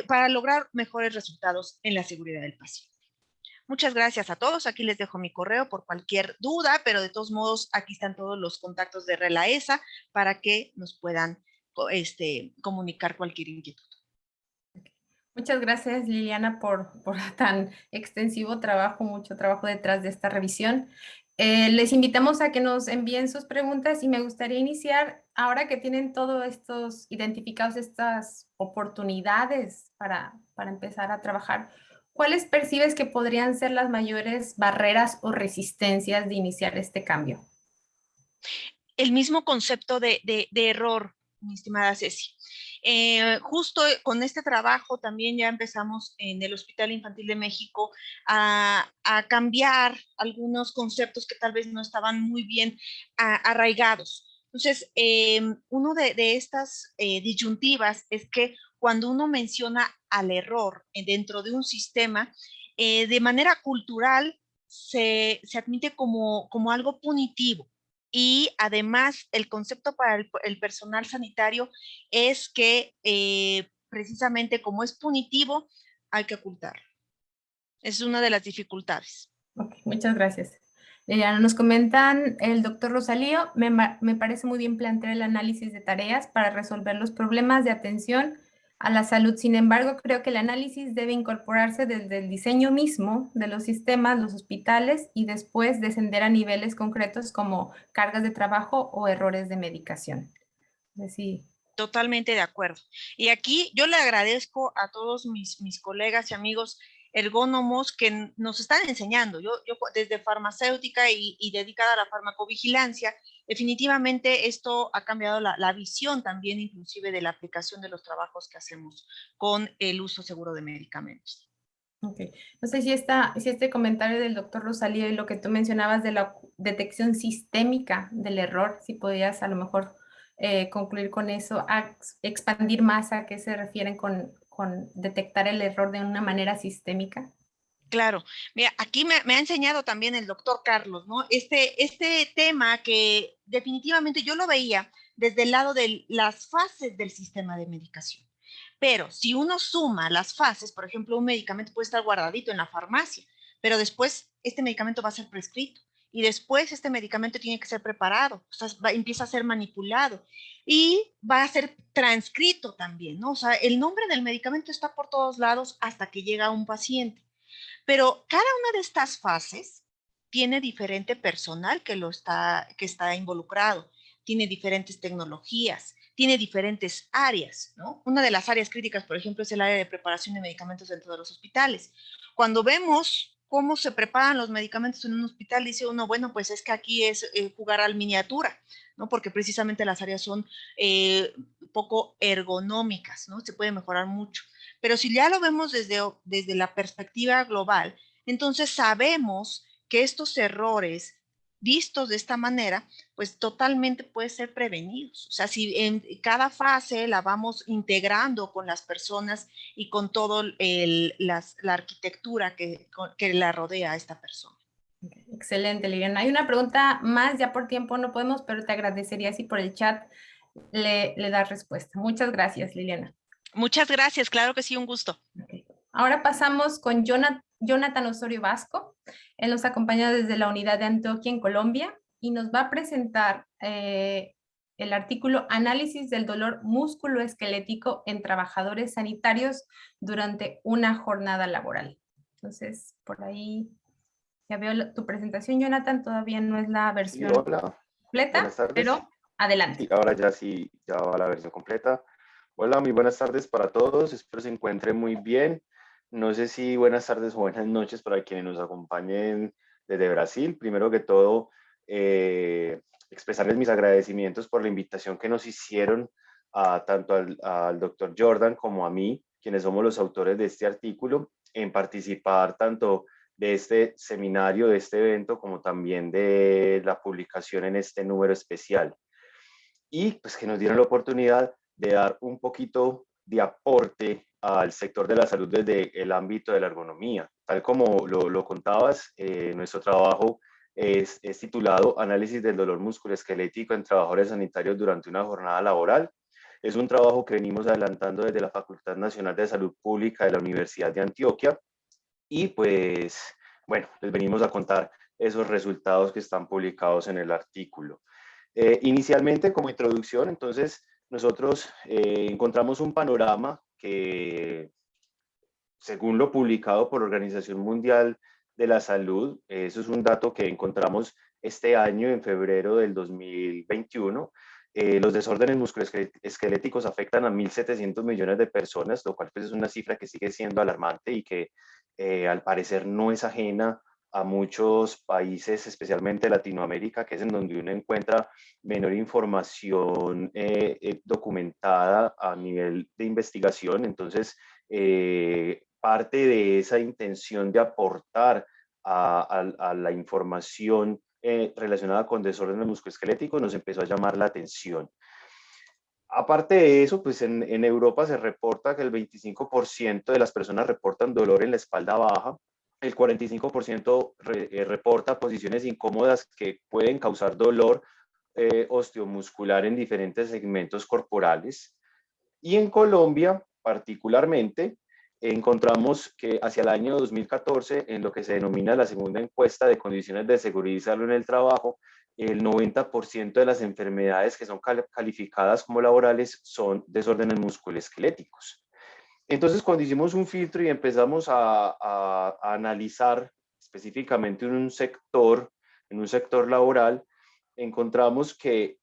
para lograr mejores resultados en la seguridad del paciente. Muchas gracias a todos. Aquí les dejo mi correo por cualquier duda, pero de todos modos aquí están todos los contactos de RELAESA para que nos puedan comunicar cualquier inquietud. Muchas gracias, Liliana, por tan extensivo trabajo, mucho trabajo detrás de esta revisión. Les invitamos a que nos envíen sus preguntas y me gustaría iniciar, ahora que tienen todos estos identificados, estas oportunidades para empezar a trabajar, ¿cuáles percibes que podrían ser las mayores barreras o resistencias de iniciar este cambio? El mismo concepto de error, mi estimada Ceci. Justo con este trabajo también ya empezamos en el Hospital Infantil de México a cambiar algunos conceptos que tal vez no estaban muy bien arraigados. Entonces, uno de estas disyuntivas es que cuando uno menciona al error dentro de un sistema, de manera cultural se admite como algo punitivo. Y además el concepto para el personal sanitario es que precisamente como es punitivo, hay que ocultarlo. Es una de las dificultades. Okay, muchas gracias. Nos comentan el doctor Rosalío, me parece muy bien plantear el análisis de tareas para resolver los problemas de atención a la salud. Sin embargo, creo que el análisis debe incorporarse desde el diseño mismo de los sistemas, los hospitales, y después descender a niveles concretos como cargas de trabajo o errores de medicación. Sí. Totalmente de acuerdo. Y aquí yo le agradezco a todos mis colegas y amigos ergónomos que nos están enseñando. Yo desde farmacéutica y dedicada a la farmacovigilancia, definitivamente esto ha cambiado la visión también inclusive de la aplicación de los trabajos que hacemos con el uso seguro de medicamentos. Okay. No sé si este comentario del doctor Rosalía y lo que tú mencionabas de la detección sistémica del error, si podías a lo mejor concluir con eso, expandir más a qué se refieren con detectar el error de una manera sistémica. Claro, mira, aquí me ha enseñado también el doctor Carlos, ¿no? Este tema que definitivamente yo lo veía desde el lado de las fases del sistema de medicación. Pero si uno suma las fases, por ejemplo, un medicamento puede estar guardadito en la farmacia, pero después este medicamento va a ser prescrito y después este medicamento tiene que ser preparado, o sea, empieza a ser manipulado y va a ser transcrito también, ¿no? O sea, el nombre del medicamento está por todos lados hasta que llega a un paciente. Pero cada una de estas fases tiene diferente personal que está involucrado, tiene diferentes tecnologías, tiene diferentes áreas, ¿no? Una de las áreas críticas, por ejemplo, es el área de preparación de medicamentos dentro de los hospitales. Cuando vemos cómo se preparan los medicamentos en un hospital, dice uno, bueno, pues es que aquí es jugar al miniatura, ¿no? Porque precisamente las áreas son poco ergonómicas, ¿no? Se puede mejorar mucho. Pero si ya lo vemos desde la perspectiva global, entonces sabemos que estos errores vistos de esta manera, pues totalmente pueden ser prevenidos. O sea, si en cada fase la vamos integrando con las personas y con toda la arquitectura que la rodea a esta persona. Excelente, Liliana. Hay una pregunta más, ya por tiempo no podemos, pero te agradecería si por el chat le das respuesta. Muchas gracias, Liliana. Muchas gracias, claro que sí, un gusto. Okay. Ahora pasamos con Jonathan Osorio Vasco. Él nos acompaña desde la unidad de Antioquia en Colombia y nos va a presentar el artículo Análisis del dolor musculoesquelético en trabajadores sanitarios durante una jornada laboral. Entonces, por ahí ya veo tu presentación, Jonathan. Todavía no es la versión hola. completa, Buenas tardes. pero adelante. Sí, ahora ya va la versión completa. Hola, muy buenas tardes para todos. Espero se encuentren muy bien. No sé si buenas tardes o buenas noches para quienes nos acompañen desde Brasil. Primero que todo, expresarles mis agradecimientos por la invitación que nos hicieron tanto al doctor Jordan como a mí, quienes somos los autores de este artículo, en participar tanto de este seminario, de este evento, como también de la publicación en este número especial. Y pues que nos dieron la oportunidad de dar un poquito de aporte al sector de la salud desde el ámbito de la ergonomía. Tal como lo contabas, nuestro trabajo es titulado Análisis del dolor musculoesquelético en trabajadores sanitarios durante una jornada laboral. Es un trabajo que venimos adelantando desde la Facultad Nacional de Salud Pública de la Universidad de Antioquia y pues, bueno, les venimos a contar esos resultados que están publicados en el artículo. Inicialmente, como introducción, entonces, nosotros encontramos un panorama que, según lo publicado por la Organización Mundial de la Salud, eso es un dato que encontramos este año, en febrero del 2021, los desórdenes musculoesqueléticos afectan a 1.700 millones de personas, lo cual pues, es una cifra que sigue siendo alarmante y que al parecer no es ajena a muchos países, especialmente Latinoamérica, que es en donde uno encuentra menor información documentada a nivel de investigación. Entonces, parte de esa intención de aportar a la información relacionada con desórdenes musculoesqueléticos nos empezó a llamar la atención. Aparte de eso, pues en Europa se reporta que el 25% de las personas reportan dolor en la espalda baja, el 45% reporta posiciones incómodas que pueden causar dolor osteomuscular en diferentes segmentos corporales. Y en Colombia, particularmente, encontramos que hacia el año 2014, en lo que se denomina la segunda encuesta de condiciones de seguridad y salud en el trabajo, el 90% de las enfermedades que son calificadas como laborales son desórdenes musculoesqueléticos. Entonces, cuando hicimos un filtro y empezamos a analizar específicamente en un sector laboral, encontramos que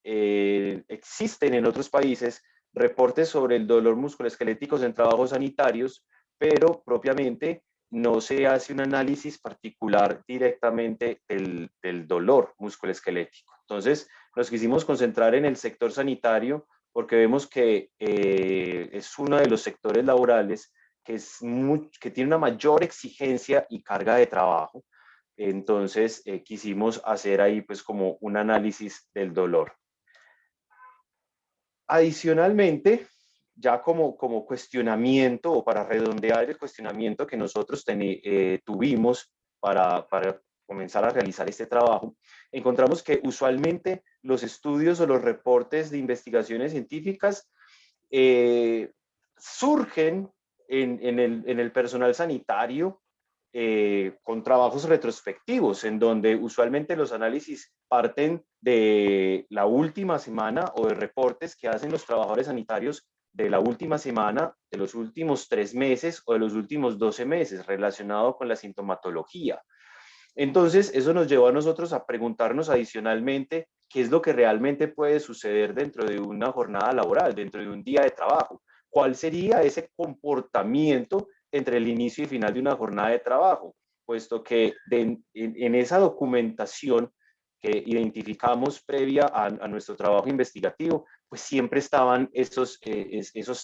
existen en otros países reportes sobre el dolor musculoesquelético en trabajos sanitarios, pero propiamente no se hace un análisis particular directamente del dolor musculoesquelético. Entonces, nos quisimos concentrar en el sector sanitario porque vemos que es uno de los sectores laborales que tiene una mayor exigencia y carga de trabajo. Entonces, quisimos hacer ahí pues como un análisis del dolor. Adicionalmente, ya como cuestionamiento o para redondear el cuestionamiento que nosotros tuvimos para comenzar a realizar este trabajo, encontramos que usualmente los estudios o los reportes de investigaciones científicas surgen en el personal sanitario con trabajos retrospectivos, en donde usualmente los análisis parten de la última semana o de reportes que hacen los trabajadores sanitarios de la última semana, de los últimos 3 meses o de los últimos 12 meses relacionado con la sintomatología. Entonces, eso nos llevó a nosotros a preguntarnos adicionalmente qué es lo que realmente puede suceder dentro de una jornada laboral, dentro de un día de trabajo. ¿Cuál sería ese comportamiento entre el inicio y final de una jornada de trabajo? Puesto que en esa documentación que identificamos previa a nuestro trabajo investigativo, pues siempre estaban esos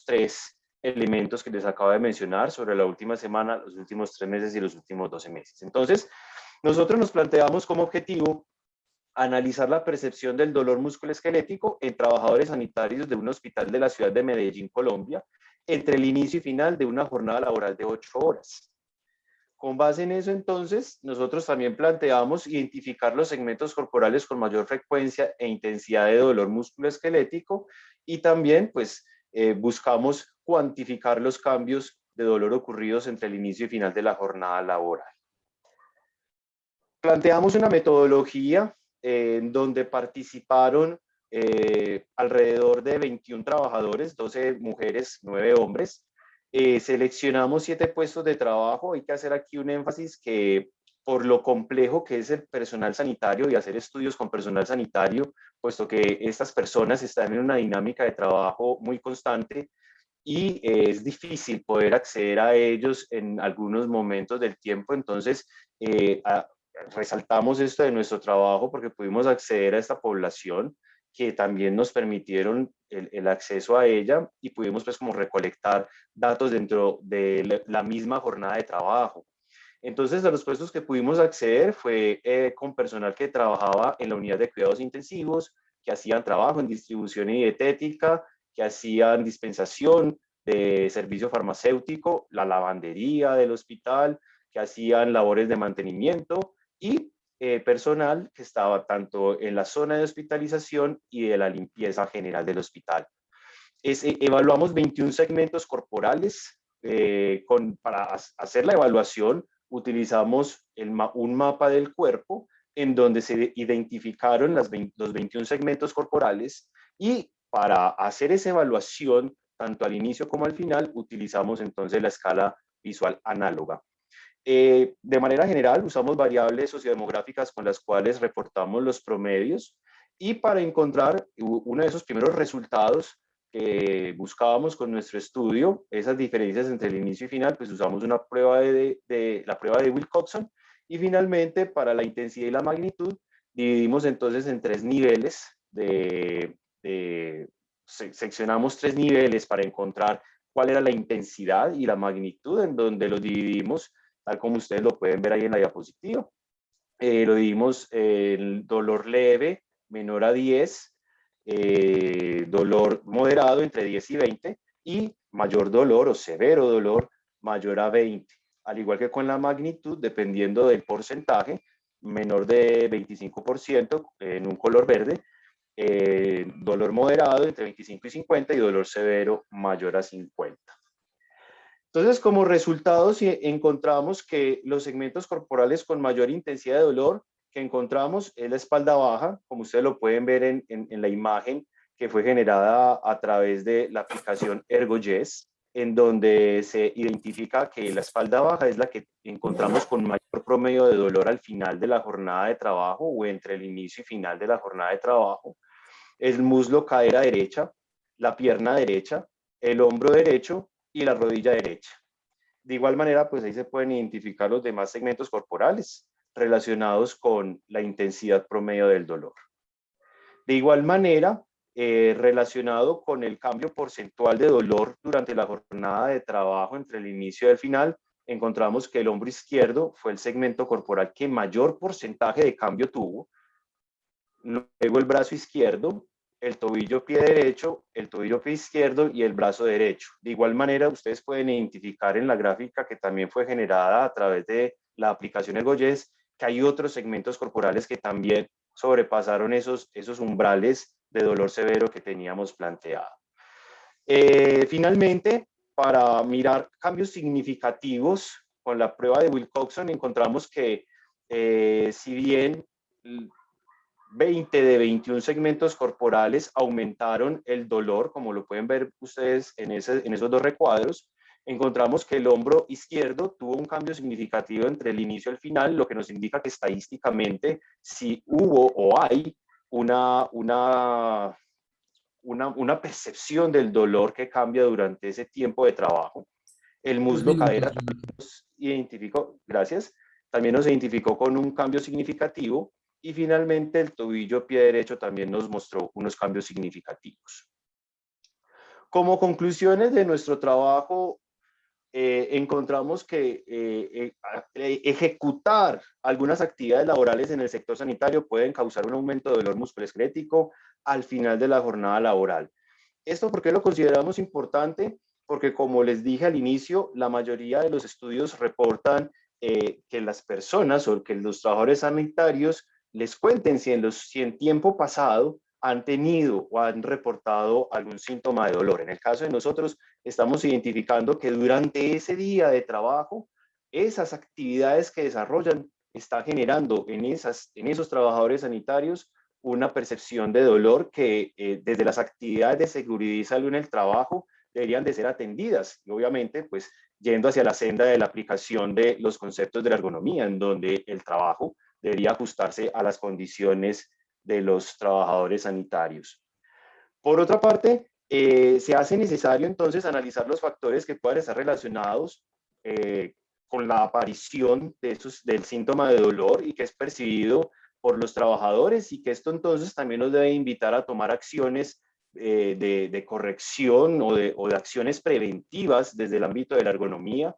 3 elementos que les acabo de mencionar sobre la última semana, los últimos 3 meses y los últimos 12 meses. Entonces, nosotros nos planteamos como objetivo analizar la percepción del dolor musculoesquelético en trabajadores sanitarios de un hospital de la ciudad de Medellín, Colombia, entre el inicio y final de una jornada laboral de 8 horas. Con base en eso, entonces, nosotros también planteamos identificar los segmentos corporales con mayor frecuencia e intensidad de dolor musculoesquelético y también, pues, buscamos cuantificar los cambios de dolor ocurridos entre el inicio y final de la jornada laboral. Planteamos una metodología en donde participaron alrededor de 21 trabajadores, 12 mujeres, 9 hombres. Seleccionamos 7 puestos de trabajo. Hay que hacer aquí un énfasis que por lo complejo que es el personal sanitario y hacer estudios con personal sanitario, puesto que estas personas están en una dinámica de trabajo muy constante y es difícil poder acceder a ellos en algunos momentos del tiempo. Entonces, resaltamos esto de nuestro trabajo porque pudimos acceder a esta población que también nos permitieron el acceso a ella y pudimos pues como recolectar datos dentro de la misma jornada de trabajo. Entonces, a los puestos que pudimos acceder fue con personal que trabajaba en la unidad de cuidados intensivos, que hacían trabajo en distribución y dietética, que hacían dispensación de servicio farmacéutico, la lavandería del hospital, que hacían labores de mantenimiento y personal que estaba tanto en la zona de hospitalización y de la limpieza general del hospital. Evaluamos 21 segmentos corporales. Para hacer la evaluación utilizamos un mapa del cuerpo en donde se identificaron los 21 segmentos corporales y para hacer esa evaluación, tanto al inicio como al final, utilizamos entonces la escala visual análoga. De manera general, usamos variables sociodemográficas con las cuales reportamos los promedios y para encontrar uno de esos primeros resultados que buscábamos con nuestro estudio, esas diferencias entre el inicio y final, pues usamos una prueba la prueba de Wilcoxon y finalmente para la intensidad y la magnitud dividimos entonces en 3 niveles seccionamos 3 niveles para encontrar cuál era la intensidad y la magnitud, en donde los dividimos tal como ustedes lo pueden ver ahí en la diapositiva. Lo dividimos en dolor leve, menor a 10, dolor moderado entre 10 y 20 y mayor dolor o severo dolor mayor a 20. Al igual que con la magnitud, dependiendo del porcentaje, menor de 25% en un color verde, dolor moderado entre 25 y 50 y dolor severo mayor a 50. Entonces, como resultado, si encontramos que los segmentos corporales con mayor intensidad de dolor que encontramos es la espalda baja, como ustedes lo pueden ver en la imagen que fue generada a través de la aplicación ErgoYes, en donde se identifica que la espalda baja es la que encontramos con mayor promedio de dolor al final de la jornada de trabajo o entre el inicio y final de la jornada de trabajo. El muslo cadera derecha, la pierna derecha, el hombro derecho y la rodilla derecha. De igual manera, pues ahí se pueden identificar los demás segmentos corporales relacionados con la intensidad promedio del dolor. De igual manera, relacionado con el cambio porcentual de dolor durante la jornada de trabajo entre el inicio y el final, encontramos que el hombro izquierdo fue el segmento corporal que mayor porcentaje de cambio tuvo. Luego el brazo izquierdo, el tobillo pie derecho, el tobillo pie izquierdo y el brazo derecho. De igual manera, ustedes pueden identificar en la gráfica que también fue generada a través de la aplicación ErgoYes que hay otros segmentos corporales que también sobrepasaron esos umbrales de dolor severo que teníamos planteado. Finalmente, para mirar cambios significativos con la prueba de Wilcoxon, encontramos que si bien 20 de 21 segmentos corporales aumentaron el dolor, como lo pueden ver ustedes en esos dos recuadros, encontramos que el hombro izquierdo tuvo un cambio significativo entre el inicio y el final, lo que nos indica que estadísticamente si hubo o hay una percepción del dolor que cambia durante ese tiempo de trabajo. El muslo cadera identificó, gracias, también nos identificó con un cambio significativo. Y finalmente el tobillo pie derecho también nos mostró unos cambios significativos. Como conclusiones de nuestro trabajo, encontramos que ejecutar algunas actividades laborales en el sector sanitario pueden causar un aumento de dolor musculoesquelético al final de la jornada laboral. ¿Esto por qué lo consideramos importante? Porque como les dije al inicio, la mayoría de los estudios reportan que las personas o que los trabajadores sanitarios les cuenten si en tiempo pasado han tenido o han reportado algún síntoma de dolor. En el caso de nosotros, estamos identificando que durante ese día de trabajo, esas actividades que desarrollan están generando en esos trabajadores sanitarios una percepción de dolor que desde las actividades de seguridad y salud en el trabajo deberían de ser atendidas. Y obviamente, pues, yendo hacia la senda de la aplicación de los conceptos de la ergonomía, en donde el trabajo debería ajustarse a las condiciones de los trabajadores sanitarios. Por otra parte, se hace necesario entonces analizar los factores que puedan estar relacionados con la aparición del síntoma de dolor y que es percibido por los trabajadores y que esto entonces también nos debe invitar a tomar acciones de corrección o de acciones preventivas desde el ámbito de la ergonomía.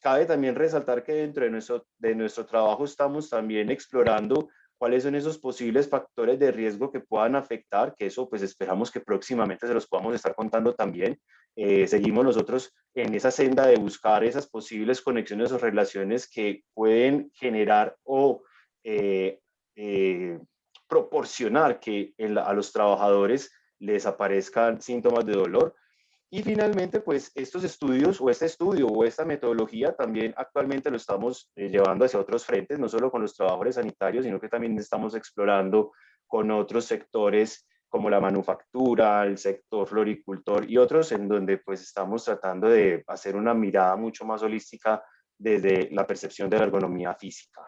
Cabe también resaltar que dentro de nuestro trabajo estamos también explorando cuáles son esos posibles factores de riesgo que puedan afectar, que eso pues esperamos que próximamente se los podamos estar contando también. Seguimos nosotros en esa senda de buscar esas posibles conexiones o relaciones que pueden generar o proporcionar que a los trabajadores les aparezcan síntomas de dolor. Y finalmente, pues estos estudios o este estudio o esta metodología también actualmente lo estamos llevando hacia otros frentes, no solo con los trabajadores sanitarios, sino que también estamos explorando con otros sectores como la manufactura, el sector floricultor y otros en donde pues estamos tratando de hacer una mirada mucho más holística desde la percepción de la ergonomía física.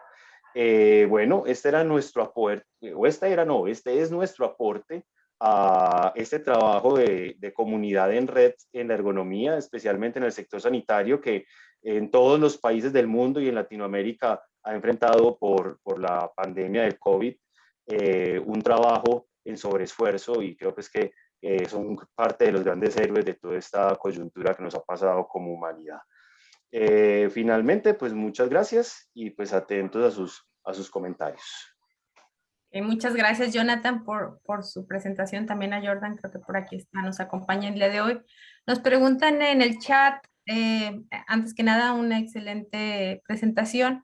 Bueno, este era nuestro aporte, este es nuestro aporte a este trabajo de comunidad en red en la ergonomía, especialmente en el sector sanitario, que en todos los países del mundo y en Latinoamérica ha enfrentado por la pandemia del COVID un trabajo en sobreesfuerzo y creo pues que son parte de los grandes héroes de toda esta coyuntura que nos ha pasado como humanidad. Finalmente, pues muchas gracias y pues atentos a sus comentarios. Muchas gracias, Jonathan, por su presentación. También a Jordan, creo que por aquí está, nos acompaña el día de hoy. Nos preguntan en el chat, antes que nada, una excelente presentación.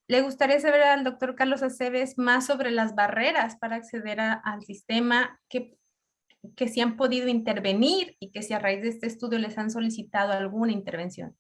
Le gustaría saber al doctor Carlos Aceves más sobre las barreras para acceder al sistema, que si han podido intervenir y que si a raíz de este estudio les han solicitado alguna intervención.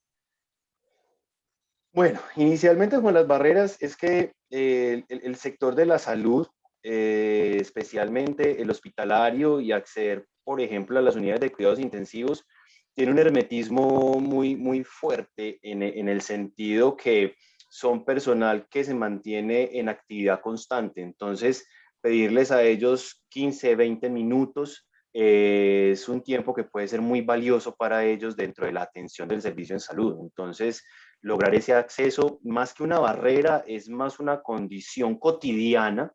Bueno, inicialmente con las barreras es que el sector de la salud, especialmente el hospitalario y acceder, por ejemplo, a las unidades de cuidados intensivos, tiene un hermetismo muy fuerte en el sentido que son personal que se mantiene en actividad constante. Entonces, pedirles a ellos 15, 20 minutos es un tiempo que puede ser muy valioso para ellos dentro de la atención del servicio en salud. Entonces, lograr ese acceso, más que una barrera, es más una condición cotidiana,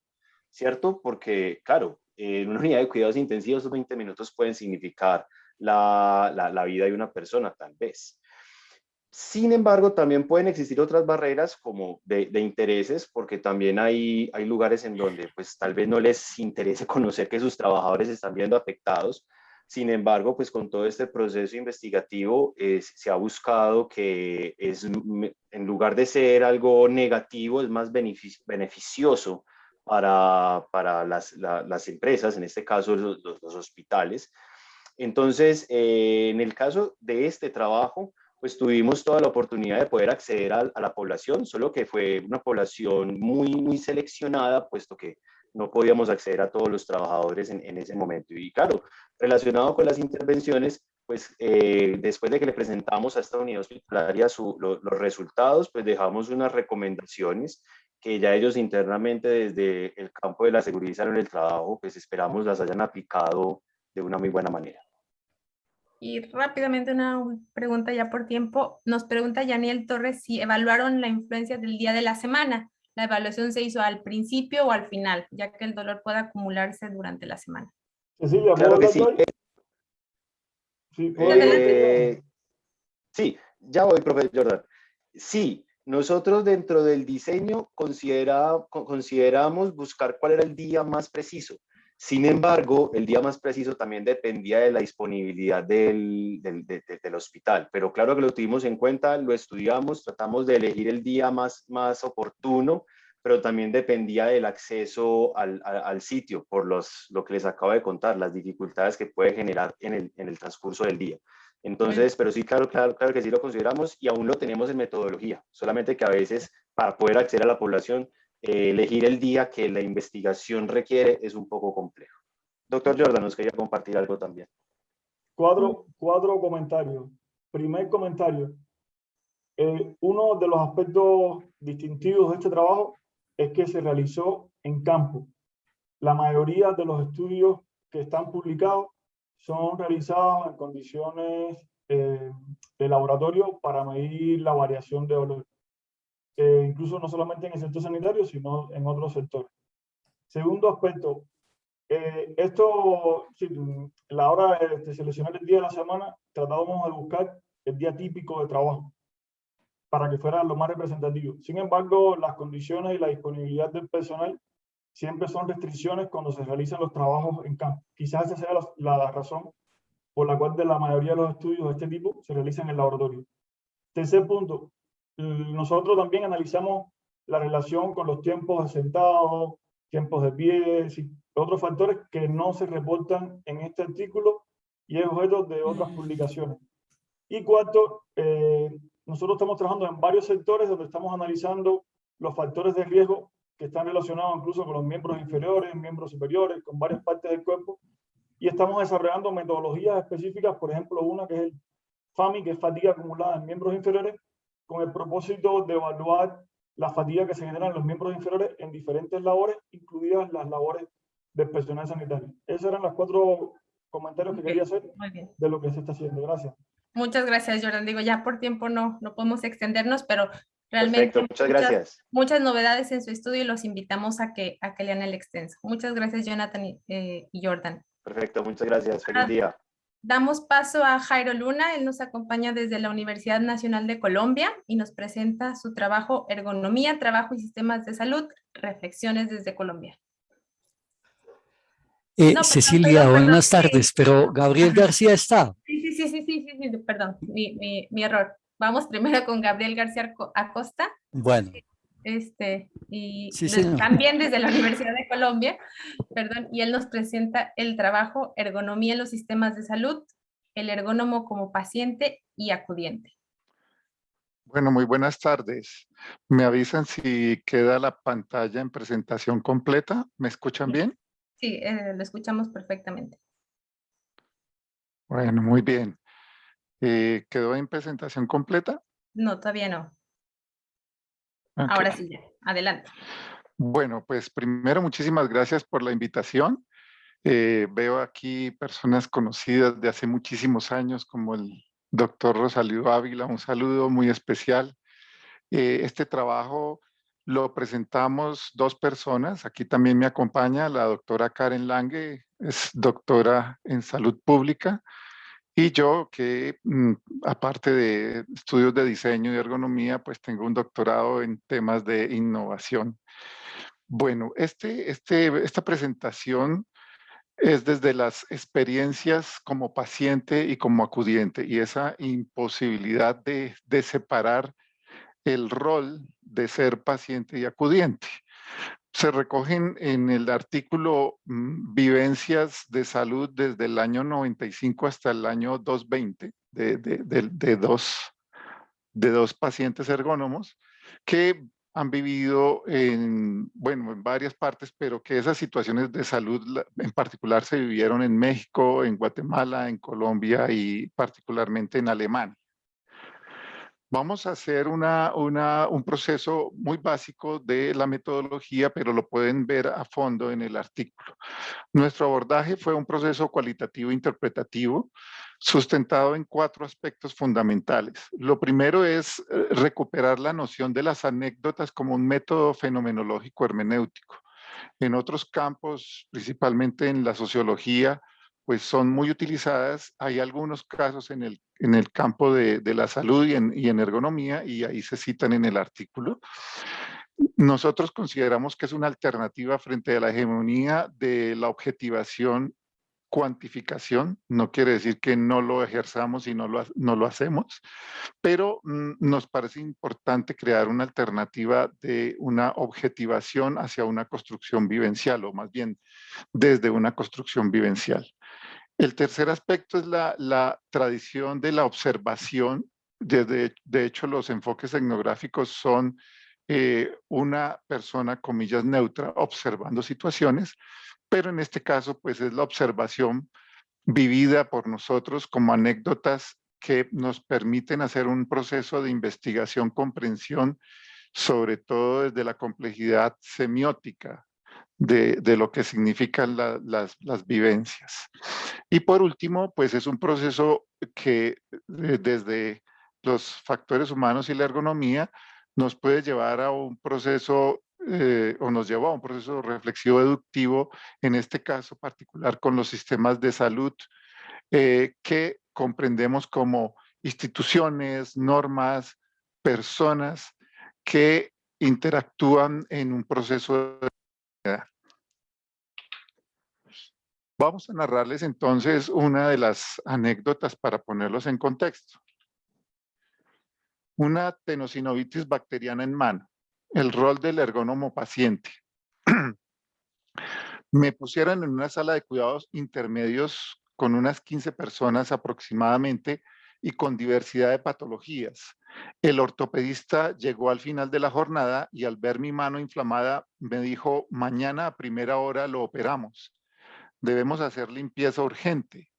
¿cierto? Porque, claro, en una unidad de cuidados intensivos, esos 20 minutos pueden significar la vida de una persona, tal vez. Sin embargo, también pueden existir otras barreras como de intereses, porque también hay lugares en donde pues tal vez no les interese conocer que sus trabajadores están viendo afectados. Sin embargo, pues con todo este proceso investigativo se ha buscado que en lugar de ser algo negativo, es más beneficioso para las empresas, en este caso los hospitales. Entonces, en el caso de este trabajo, pues tuvimos toda la oportunidad de poder acceder a la población, solo que fue una población muy seleccionada, puesto que no podíamos acceder a todos los trabajadores en ese momento. Y claro, relacionado con las intervenciones, pues después de que le presentamos a esta unidad hospitalaria los resultados, pues dejamos unas recomendaciones que ya ellos internamente desde el campo de la seguridad y salud en el trabajo, pues esperamos las hayan aplicado de una muy buena manera. Y rápidamente una pregunta ya por tiempo. Nos pregunta Yaniel Torres si evaluaron la influencia del día de la semana. ¿La evaluación se hizo al principio o al final, ya que el dolor puede acumularse durante la semana? Cecilia, Claro que sí. Sí, sí, ya voy, profe Jordan. Sí, nosotros dentro del diseño consideramos buscar cuál era el día más preciso. Sin embargo, el día más preciso también dependía de la disponibilidad del hospital. Pero claro que lo tuvimos en cuenta, lo estudiamos, tratamos de elegir el día más oportuno, pero también dependía del acceso al sitio, por lo que les acabo de contar, las dificultades que puede generar en el transcurso del día. Entonces, pero sí, claro que sí lo consideramos y aún lo tenemos en metodología, solamente que a veces para poder acceder a la población, elegir el día que la investigación requiere es un poco complejo. Doctor Jordan, nos quería compartir algo también. Cuatro comentarios. Primer comentario. Uno de los aspectos distintivos de este trabajo es que se realizó en campo. La mayoría de los estudios que están publicados son realizados en condiciones de laboratorio para medir la variación de dolor. Incluso no solamente en el sector sanitario, sino en otros sectores. Segundo aspecto, sí, a la hora de seleccionar el día de la semana, tratábamos de buscar el día típico de trabajo para que fuera lo más representativo. Sin embargo, las condiciones y la disponibilidad del personal siempre son restricciones cuando se realizan los trabajos en campo. Quizás esa sea la razón por la cual de la mayoría de los estudios de este tipo se realizan en el laboratorio. Tercer punto, nosotros también analizamos la relación con los tiempos de sentado, tiempos de pie, y otros factores que no se reportan en este artículo y es objeto de otras publicaciones. Y cuarto, nosotros estamos trabajando en varios sectores donde estamos analizando los factores de riesgo que están relacionados incluso con los miembros inferiores, miembros superiores, con varias partes del cuerpo, y estamos desarrollando metodologías específicas, por ejemplo, una que es el FAMI, que es fatiga acumulada en miembros inferiores, con el propósito de evaluar la fatiga que se genera en los miembros inferiores en diferentes labores, incluidas las labores del personal sanitario. Esos eran los 4 comentarios que quería hacer de lo que se está haciendo. Gracias. Muchas gracias, Jordan. Digo, ya por tiempo no podemos extendernos, pero realmente muchas gracias. Muchas novedades en su estudio y los invitamos a que lean el extenso. Muchas gracias, Jonathan y Jordan. Perfecto, muchas gracias. Feliz día. Damos paso a Jairo Luna. Él nos acompaña desde la Universidad Nacional de Colombia y nos presenta su trabajo Ergonomía, Trabajo y Sistemas de Salud, Reflexiones desde Colombia. Cecilia, buenas tardes, pero Gabriel García está. Sí, perdón, mi error. Vamos primero con Gabriel García Acosta. Bueno. También desde la Universidad de Colombia, perdón, y él nos presenta el trabajo Ergonomía en los sistemas de salud, el ergónomo como paciente y acudiente. Bueno, muy buenas tardes. ¿Me avisan si queda la pantalla en presentación completa? ¿Me escuchan bien? Sí, lo escuchamos perfectamente. Bueno, muy bien. ¿Quedó en presentación completa? No, todavía no. Ok. Ahora sí, ya. Adelante. Bueno, pues primero muchísimas gracias por la invitación. Veo aquí personas conocidas de hace muchísimos años como el doctor Rosalío Ávila, un saludo muy especial. Este trabajo lo presentamos dos personas. Aquí también me acompaña la doctora Karen Lange, es doctora en salud pública, y yo que aparte de estudios de diseño y ergonomía, pues tengo un doctorado en temas de innovación. Bueno, esta presentación es desde las experiencias como paciente y como acudiente, y esa imposibilidad de separar el rol de ser paciente y acudiente. Se recogen en el artículo Vivencias de Salud desde el año 95 hasta el año 220 de dos pacientes ergónomos que han vivido bueno, en varias partes, pero que esas situaciones de salud en particular se vivieron en México, en Guatemala, en Colombia y particularmente en Alemania. Vamos a hacer un proceso muy básico de la metodología, pero lo pueden ver a fondo en el artículo. Nuestro abordaje fue un proceso cualitativo interpretativo sustentado en 4 aspectos fundamentales. Lo primero es recuperar la noción de las anécdotas como un método fenomenológico hermenéutico. En otros campos, principalmente en la sociología, pues son muy utilizadas. Hay algunos casos en el campo de la salud y en ergonomía, y ahí se citan en el artículo. Nosotros consideramos que es una alternativa frente a la hegemonía de la objetivación, cuantificación. No quiere decir que no lo ejerzamos y no lo hacemos, pero nos parece importante crear una alternativa de una objetivación hacia una construcción vivencial, o más bien desde una construcción vivencial. El tercer aspecto es la tradición de la observación. De hecho, los enfoques etnográficos son una persona, comillas, neutra, observando situaciones, pero en este caso, pues es la observación vivida por nosotros como anécdotas que nos permiten hacer un proceso de investigación, comprensión, sobre todo desde la complejidad semiótica de lo que significan las vivencias. Y por último, pues es un proceso que desde los factores humanos y la ergonomía nos puede llevar a un proceso o nos llevó a un proceso reflexivo deductivo, en este caso particular con los sistemas de salud que comprendemos como instituciones, normas, personas que interactúan en un proceso de... Vamos a narrarles entonces una de las anécdotas para ponerlos en contexto. Una tenosinovitis bacteriana en mano, el rol del ergónomo paciente. Me pusieron en una sala de cuidados intermedios con unas 15 personas aproximadamente y con diversidad de patologías. El ortopedista llegó al final de la jornada y al ver mi mano inflamada me dijo: mañana a primera hora lo operamos. Debemos hacer limpieza urgente.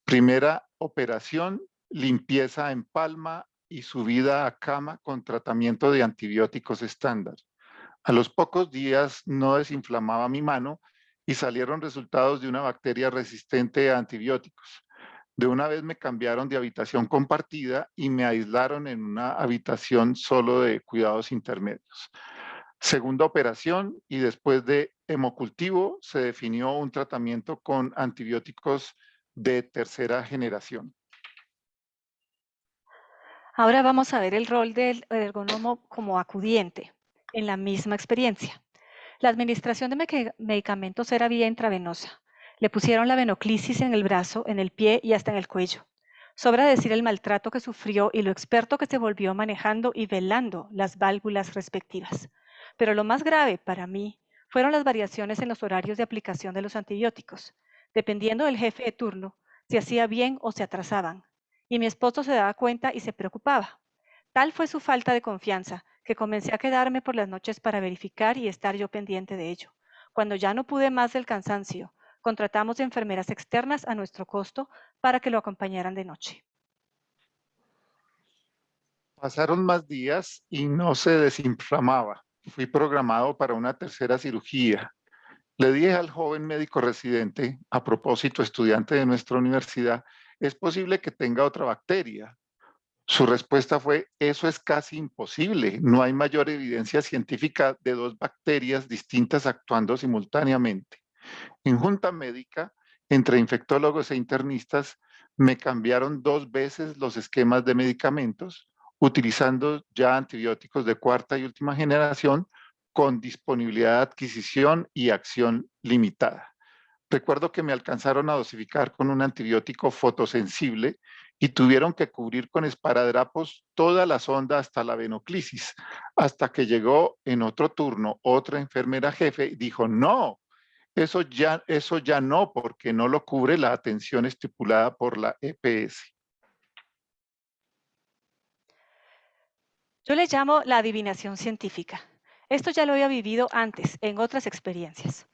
Primera operación, limpieza en palma y subida a cama con tratamiento de antibióticos estándar. A los pocos días no desinflamaba mi mano y salieron resultados de una bacteria resistente a antibióticos. De una vez me cambiaron de habitación compartida y me aislaron en una habitación solo de cuidados intermedios. Segunda operación, y después de hemocultivo se definió un tratamiento con antibióticos de tercera generación. Ahora vamos a ver el rol del ergónomo como acudiente en la misma experiencia. La administración de medicamentos era vía intravenosa. Le pusieron la venoclisis en el brazo, en el pie y hasta en el cuello. Sobra decir el maltrato que sufrió y lo experto que se volvió manejando y velando las válvulas respectivas. Pero lo más grave para mí fueron las variaciones en los horarios de aplicación de los antibióticos. Dependiendo del jefe de turno, se hacía bien o se atrasaban. Y mi esposo se daba cuenta y se preocupaba. Tal fue su falta de confianza que comencé a quedarme por las noches para verificar y estar yo pendiente de ello. Cuando ya no pude más del cansancio, contratamos enfermeras externas a nuestro costo para que lo acompañaran de noche. Pasaron más días y no se desinflamaba. Fui programado para una tercera cirugía. Le dije al joven médico residente, a propósito, estudiante de nuestra universidad, ¿es posible que tenga otra bacteria? Su respuesta fue, eso es casi imposible. No hay mayor evidencia científica de dos bacterias distintas actuando simultáneamente. En junta médica, entre infectólogos e internistas, me cambiaron 2 veces los esquemas de medicamentos, utilizando ya antibióticos de cuarta y última generación con disponibilidad de adquisición y acción limitada. Recuerdo que me alcanzaron a dosificar con un antibiótico fotosensible y tuvieron que cubrir con esparadrapos toda la sonda hasta la venoclisis, hasta que llegó en otro turno otra enfermera jefe y dijo, no, eso ya no, porque no lo cubre la atención estipulada por la EPS. Yo le llamo la adivinación científica. Esto ya lo había vivido antes, en otras experiencias.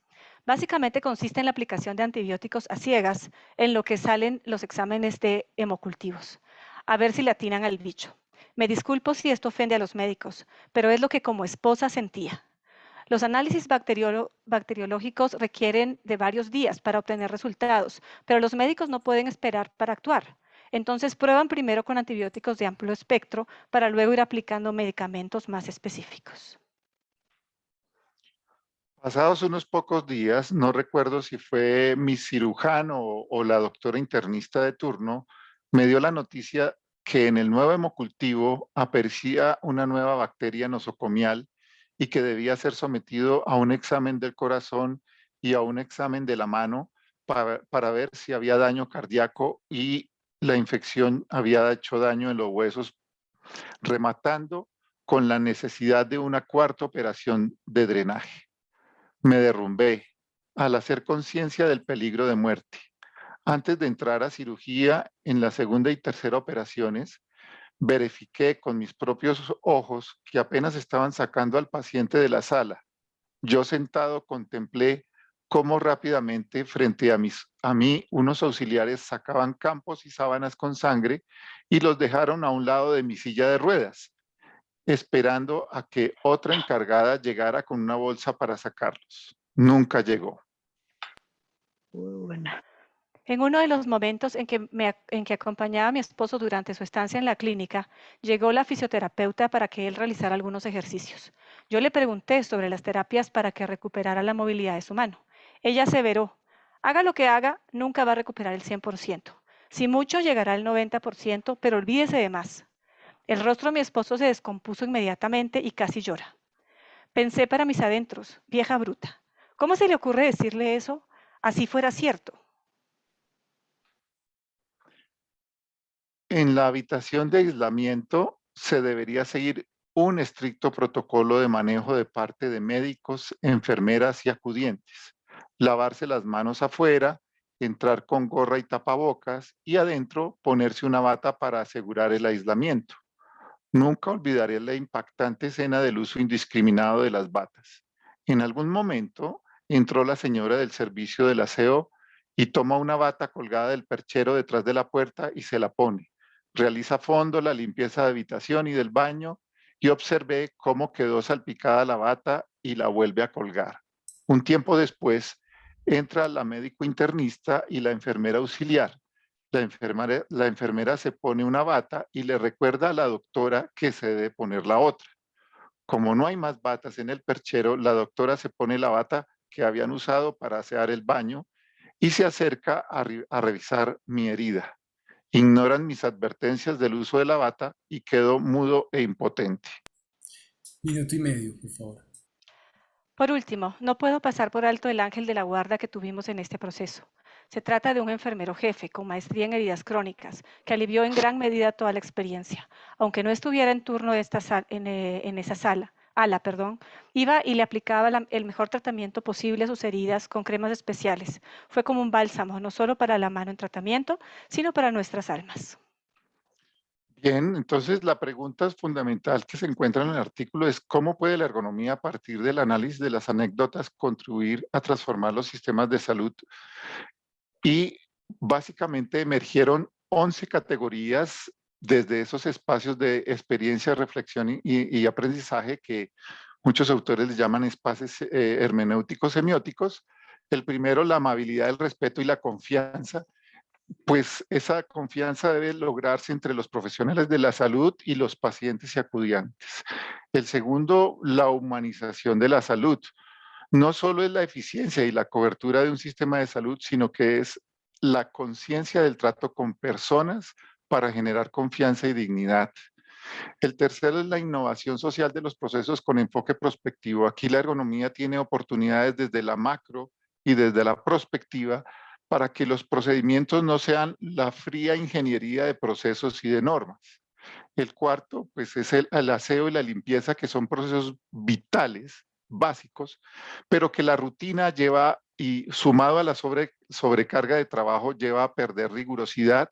Básicamente consiste en la aplicación de antibióticos a ciegas en lo que salen los exámenes de hemocultivos, a ver si le atinan al bicho. Me disculpo si esto ofende a los médicos, pero es lo que como esposa sentía. Los análisis bacteriológicos requieren de varios días para obtener resultados, pero los médicos no pueden esperar para actuar. Entonces prueban primero con antibióticos de amplio espectro para luego ir aplicando medicamentos más específicos. Pasados unos pocos días, no recuerdo si fue mi cirujano o la doctora internista de turno, me dio la noticia que en el nuevo hemocultivo aparecía una nueva bacteria nosocomial y que debía ser sometido a un examen del corazón y a un examen de la mano para ver si había daño cardíaco y la infección había hecho daño en los huesos, rematando con la necesidad de una cuarta operación de drenaje. Me derrumbé al hacer conciencia del peligro de muerte. Antes de entrar a cirugía en la segunda y tercera operaciones, verifiqué con mis propios ojos que apenas estaban sacando al paciente de la sala. Yo sentado contemplé cómo rápidamente frente a mí unos auxiliares sacaban campos y sábanas con sangre y los dejaron a un lado de mi silla de ruedas, esperando a que otra encargada llegara con una bolsa para sacarlos. Nunca llegó. En uno de los momentos en que acompañaba a mi esposo durante su estancia en la clínica, llegó la fisioterapeuta para que él realizara algunos ejercicios. Yo le pregunté sobre las terapias para que recuperara la movilidad de su mano. Ella aseveró, haga lo que haga, nunca va a recuperar el 100%. Si mucho, llegará al 90%, pero olvídese de más. El rostro de mi esposo se descompuso inmediatamente y casi llora. Pensé para mis adentros, vieja bruta, ¿cómo se le ocurre decirle eso? Así fuera cierto. En la habitación de aislamiento se debería seguir un estricto protocolo de manejo de parte de médicos, enfermeras y acudientes. Lavarse las manos afuera, entrar con gorra y tapabocas y adentro ponerse una bata para asegurar el aislamiento. Nunca olvidaré la impactante escena del uso indiscriminado de las batas. En algún momento entró la señora del servicio del aseo y toma una bata colgada del perchero detrás de la puerta y se la pone. Realiza a fondo la limpieza de habitación y del baño y observé cómo quedó salpicada la bata y la vuelve a colgar. Un tiempo después entra la médico internista y la enfermera auxiliar. La enfermera se pone una bata y le recuerda a la doctora que se debe poner la otra. Como no hay más batas en el perchero, la doctora se pone la bata que habían usado para asear el baño y se acerca a revisar mi herida. Ignoran mis advertencias del uso de la bata y quedo mudo e impotente. Minuto y medio, por favor. Por último, no puedo pasar por alto el ángel de la guarda que tuvimos en este proceso. Se trata de un enfermero jefe con maestría en heridas crónicas que alivió en gran medida toda la experiencia. Aunque no estuviera en turno de en esa ala, iba y le aplicaba el mejor tratamiento posible a sus heridas con cremas especiales. Fue como un bálsamo, no solo para la mano en tratamiento, sino para nuestras almas. Bien, entonces la pregunta fundamental que se encuentra en el artículo es ¿cómo puede la ergonomía a partir del análisis de las anécdotas contribuir a transformar los sistemas de salud? Y básicamente emergieron 11 categorías desde esos espacios de experiencia, reflexión y aprendizaje que muchos autores les llaman espacios hermenéuticos semióticos. El primero, la amabilidad, el respeto y la confianza. Pues esa confianza debe lograrse entre los profesionales de la salud y los pacientes y acudientes. El segundo, la humanización de la salud. No solo es la eficiencia y la cobertura de un sistema de salud, sino que es la conciencia del trato con personas para generar confianza y dignidad. El tercero es la innovación social de los procesos con enfoque prospectivo. Aquí la ergonomía tiene oportunidades desde la macro y desde la prospectiva para que los procedimientos no sean la fría ingeniería de procesos y de normas. El cuarto, pues, es el aseo y la limpieza, que son procesos vitales, básicos, pero que la rutina lleva, y sumado a la sobrecarga de trabajo, lleva a perder rigurosidad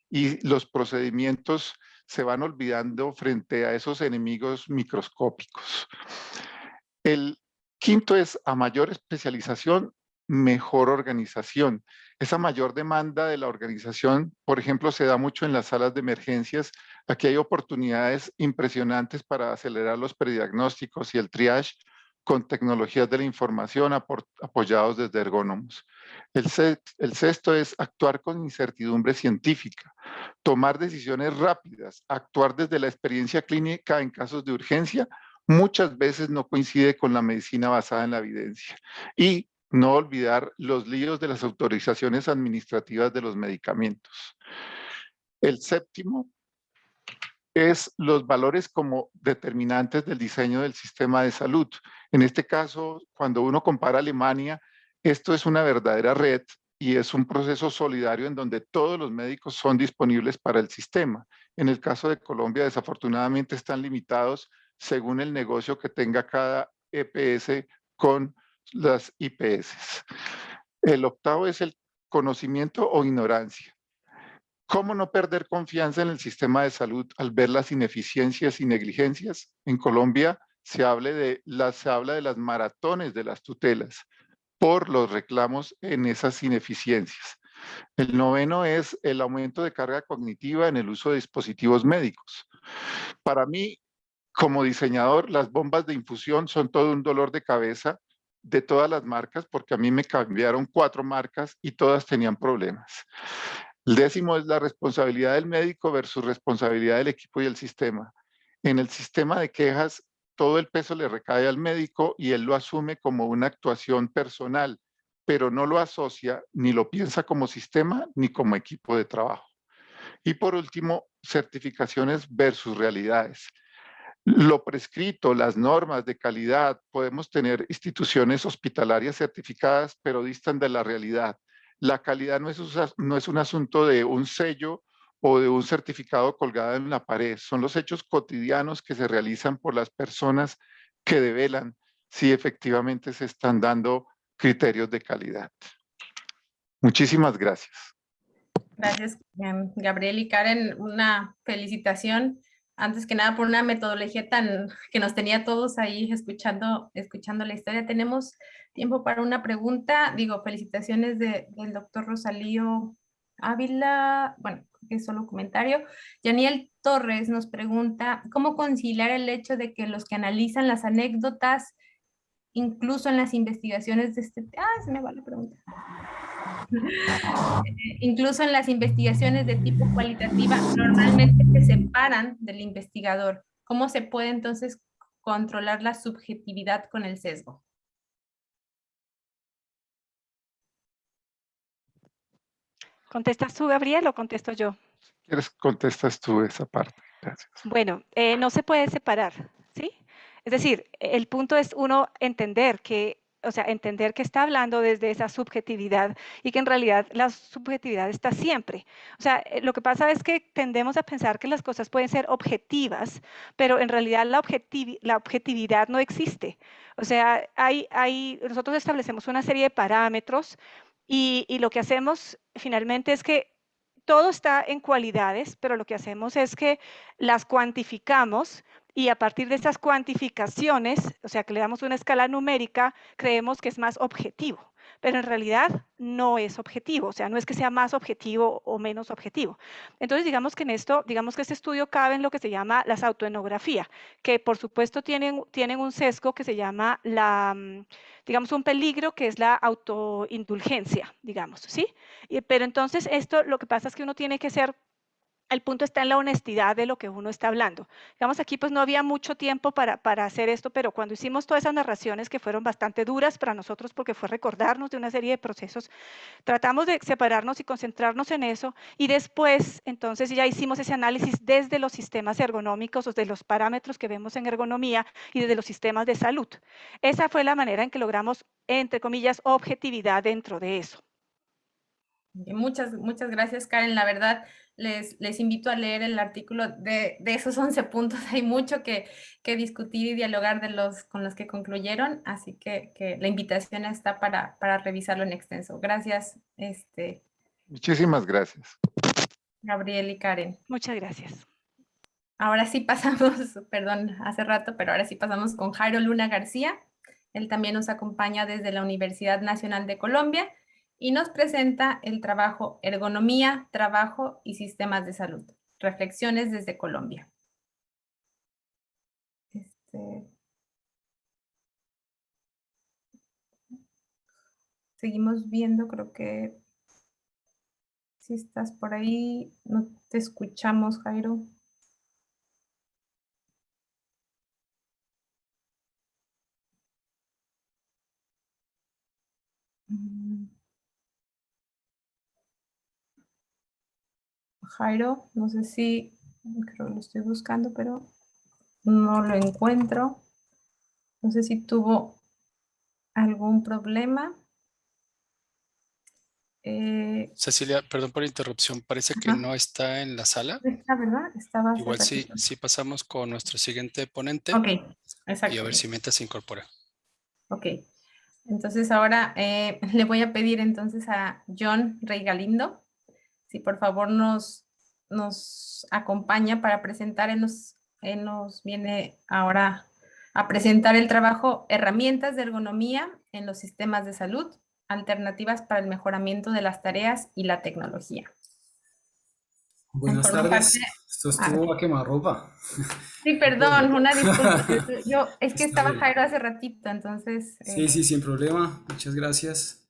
y los procedimientos se van olvidando frente a esos enemigos microscópicos. El quinto es, a mayor especialización, mejor organización. Esa mayor demanda de la organización, por ejemplo, se da mucho en las salas de emergencias. Aquí hay oportunidades impresionantes para acelerar los prediagnósticos y el triage con tecnologías de la información apoyados desde ergónomos. El sexto es actuar con incertidumbre científica, tomar decisiones rápidas, actuar desde la experiencia clínica en casos de urgencia, muchas veces no coincide con la medicina basada en la evidencia. Y no olvidar los líos de las autorizaciones administrativas de los medicamentos. El séptimo es los valores como determinantes del diseño del sistema de salud. En este caso, cuando uno compara Alemania, esto es una verdadera red y es un proceso solidario en donde todos los médicos son disponibles para el sistema. En el caso de Colombia, desafortunadamente están limitados según el negocio que tenga cada EPS con las IPS. El octavo es el conocimiento o ignorancia. ¿Cómo no perder confianza en el sistema de salud al ver las ineficiencias y negligencias? En Colombia se habla de las maratones de las tutelas por los reclamos en esas ineficiencias. El noveno es el aumento de carga cognitiva en el uso de dispositivos médicos. Para mí, como diseñador, las bombas de infusión son todo un dolor de cabeza de todas las marcas, porque a mí me cambiaron 4 marcas y todas tenían problemas. El décimo es la responsabilidad del médico versus responsabilidad del equipo y el sistema. En el sistema de quejas, todo el peso le recae al médico y él lo asume como una actuación personal, pero no lo asocia ni lo piensa como sistema ni como equipo de trabajo. Y por último, certificaciones versus realidades. Lo prescrito, las normas de calidad, podemos tener instituciones hospitalarias certificadas, pero distan de la realidad. La calidad no es un asunto de un sello o de un certificado colgado en la pared, son los hechos cotidianos que se realizan por las personas que develan si efectivamente se están dando criterios de calidad. Muchísimas gracias. Gracias, Gabriel y Karen. Una felicitación, antes que nada, por una metodología que nos tenía todos ahí escuchando la historia. Tenemos tiempo para una pregunta. Felicitaciones del doctor Rosalío Ávila. Bueno, que es solo comentario. Yaniel Torres nos pregunta, ¿cómo conciliar el hecho de que los que analizan las anécdotas, incluso en las investigaciones de se me va la pregunta. Incluso en las investigaciones de tipo cualitativa, normalmente se separan del investigador? ¿Cómo se puede entonces controlar la subjetividad con el sesgo? ¿Contestas tú, Gabriel, o contesto yo? Si quieres, contestas tú esa parte. Gracias. Bueno, no se puede separar, ¿sí? Es decir, el punto es uno entender que está hablando desde esa subjetividad y que en realidad la subjetividad está siempre. O sea, lo que pasa es que tendemos a pensar que las cosas pueden ser objetivas, pero en realidad la objetividad no existe. O sea, nosotros establecemos una serie de parámetros y lo que hacemos finalmente es que todo está en cualidades, pero lo que hacemos es que las cuantificamos y a partir de esas cuantificaciones, o sea, que le damos una escala numérica, creemos que es más objetivo, pero en realidad no es objetivo, o sea, no es que sea más objetivo o menos objetivo. Entonces, digamos que en esto, digamos que este estudio cabe en lo que se llama las autoetnografía, que por supuesto tienen un sesgo que se llama digamos, un peligro que es la autoindulgencia, digamos, ¿sí? Pero entonces esto, lo que pasa es que uno tiene que ser, el punto está en la honestidad de lo que uno está hablando. Digamos, aquí pues no había mucho tiempo para hacer esto, pero cuando hicimos todas esas narraciones que fueron bastante duras para nosotros porque fue recordarnos de una serie de procesos, tratamos de separarnos y concentrarnos en eso y después entonces ya hicimos ese análisis desde los sistemas ergonómicos o de los parámetros que vemos en ergonomía y desde los sistemas de salud. Esa fue la manera en que logramos, entre comillas, objetividad dentro de eso. Muchas gracias, Karen. La verdad, les invito a leer el artículo de esos 11 puntos. Hay mucho que discutir y dialogar con los que concluyeron, así que la invitación está para revisarlo en extenso. Gracias. Muchísimas gracias. Gabriel y Karen. Muchas gracias. Ahora sí pasamos, perdón, hace rato, pero ahora sí pasamos con Jairo Luna García. Él también nos acompaña desde la Universidad Nacional de Colombia y nos presenta el trabajo Ergonomía, Trabajo y Sistemas de Salud. Reflexiones desde Colombia. Seguimos viendo, creo que si estás por ahí, no te escuchamos, Jairo. Jairo, no sé si, creo que lo estoy buscando, pero no lo encuentro. No sé si tuvo algún problema. Cecilia, perdón por la interrupción, parece que no está en la sala. Está, ¿verdad? Estaba igual sí pasamos con nuestro siguiente ponente. Ok, exacto. Y a ver si mientras se incorpora. Ok, entonces ahora le voy a pedir entonces a John Rey Galindo, si por favor nos acompaña para presentar, él nos viene ahora a presentar el trabajo Herramientas de ergonomía en los sistemas de salud, alternativas para el mejoramiento de las tareas y la tecnología. Buenas tardes. Esto estuvo a quemarropa. Sí, perdón, una disculpa. Es que estaba Jairo hace ratito, entonces... Sí, sin problema. Muchas gracias.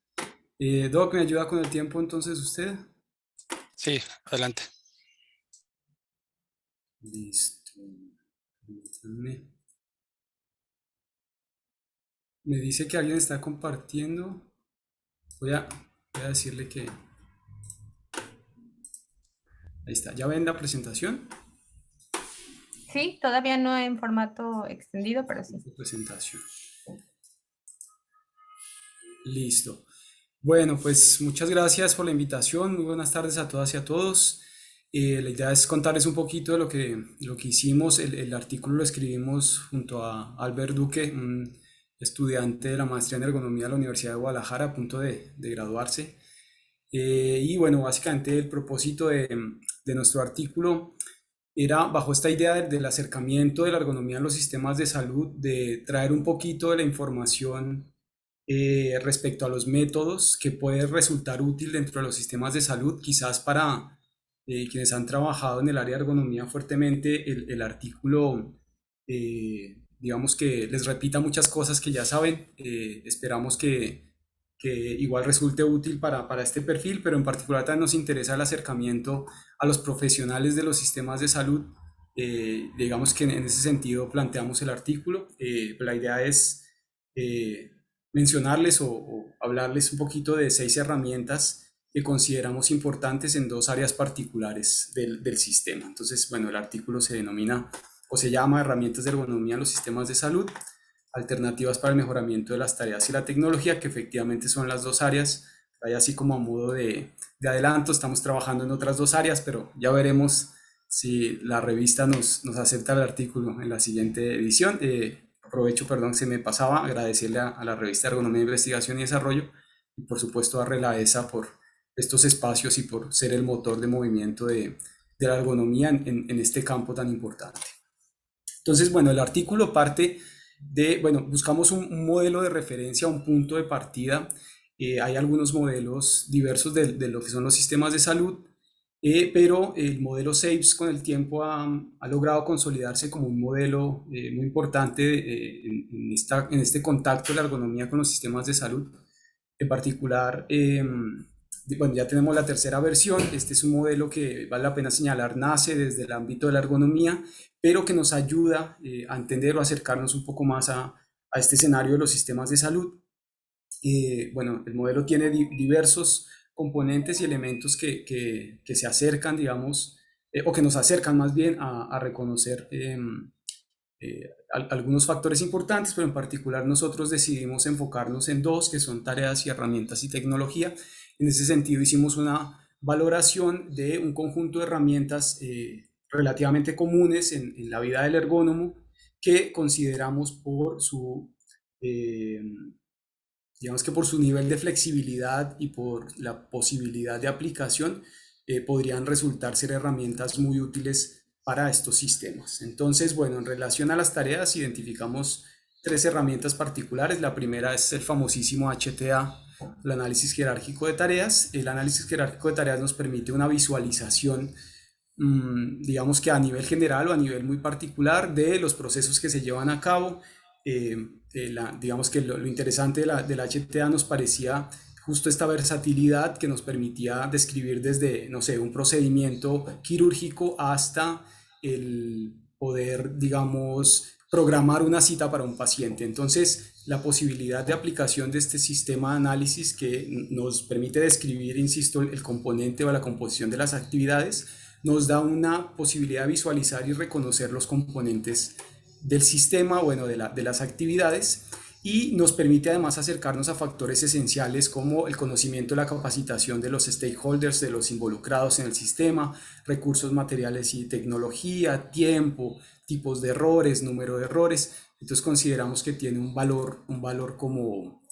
Doc, ¿me ayuda con el tiempo entonces usted? Sí, adelante. Listo. Me dice que alguien está compartiendo. Voy a decirle que... Ahí está. ¿Ya ven la presentación? Sí, todavía no en formato extendido, pero sí. Presentación. Listo. Bueno, pues muchas gracias por la invitación. Muy buenas tardes a todas y a todos. La idea es contarles un poquito de lo que hicimos. El artículo lo escribimos junto a Albert Duque, un estudiante de la maestría en ergonomía de la Universidad de Guadalajara, a punto de graduarse. Y bueno, básicamente el propósito de nuestro artículo era bajo esta idea del acercamiento de la ergonomía en los sistemas de salud, de traer un poquito de la información respecto a los métodos que puede resultar útil dentro de los sistemas de salud, quizás para quienes han trabajado en el área de ergonomía fuertemente, el artículo, digamos que les repita muchas cosas que ya saben. Esperamos que igual resulte útil para este perfil, pero en particular también nos interesa el acercamiento a los profesionales de los sistemas de salud. Digamos que en ese sentido planteamos el artículo. La idea es mencionarles o hablarles un poquito de 6 herramientas que consideramos importantes en 2 áreas particulares del sistema. Entonces, bueno, el artículo se denomina o se llama Herramientas de ergonomía en los sistemas de salud, alternativas para el mejoramiento de las tareas y la tecnología, que efectivamente son las 2 áreas. Ahí así como a modo de adelanto, estamos trabajando en otras 2 áreas, pero ya veremos si la revista nos acepta el artículo en la siguiente edición. Aprovecho, perdón, se me pasaba, agradecerle a la revista Ergonomía, Investigación y Desarrollo y por supuesto a RELAESA por estos espacios y por ser el motor de movimiento de la ergonomía en este campo tan importante. Entonces, bueno, el artículo parte de, bueno, buscamos un modelo de referencia, un punto de partida. Hay algunos modelos diversos de lo que son los sistemas de salud, pero el modelo SAPES con el tiempo ha logrado consolidarse como un modelo muy importante en este contacto de la ergonomía con los sistemas de salud. En particular, bueno, ya tenemos la tercera versión. Este es un modelo que vale la pena señalar, nace desde el ámbito de la ergonomía, pero que nos ayuda a entender o acercarnos un poco más a este escenario de los sistemas de salud. Bueno, el modelo tiene diversos componentes y elementos que se acercan, digamos, o que nos acercan más bien a reconocer algunos factores importantes, pero en particular nosotros decidimos enfocarnos en dos, que son tareas y herramientas y tecnología. En ese sentido hicimos una valoración de un conjunto de herramientas relativamente comunes en la vida del ergónomo, que consideramos por su, digamos que por su nivel de flexibilidad y por la posibilidad de aplicación, podrían resultar ser herramientas muy útiles para estos sistemas. Entonces, bueno, en relación a las tareas, identificamos tres herramientas particulares. La primera es el famosísimo HTA, el análisis jerárquico de tareas. El análisis jerárquico de tareas nos permite una visualización, digamos que a nivel general o a nivel muy particular, de los procesos que se llevan a cabo. Digamos que lo interesante del HTA nos parecía justo esta versatilidad que nos permitía describir desde, no sé, un procedimiento quirúrgico hasta el poder, digamos, programar una cita para un paciente. Entonces, la posibilidad de aplicación de este sistema de análisis que nos permite describir, insisto, el componente o la composición de las actividades, nos da una posibilidad de visualizar y reconocer los componentes del sistema, bueno, de las actividades, y nos permite además acercarnos a factores esenciales como el conocimiento y la capacitación de los stakeholders, de los involucrados en el sistema, recursos materiales y tecnología, tiempo, tipos de errores, número de errores. Entonces consideramos que tiene un valor como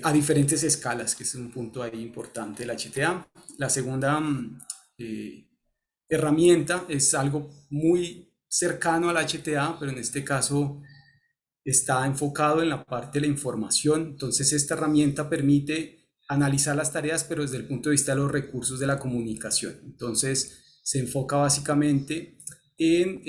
a diferentes escalas, que es un punto ahí importante del HTA. La segunda herramienta es algo muy cercano al HTA, pero en este caso está enfocado en la parte de la información. Entonces esta herramienta permite analizar las tareas, pero desde el punto de vista de los recursos de la comunicación. Entonces se enfoca básicamente en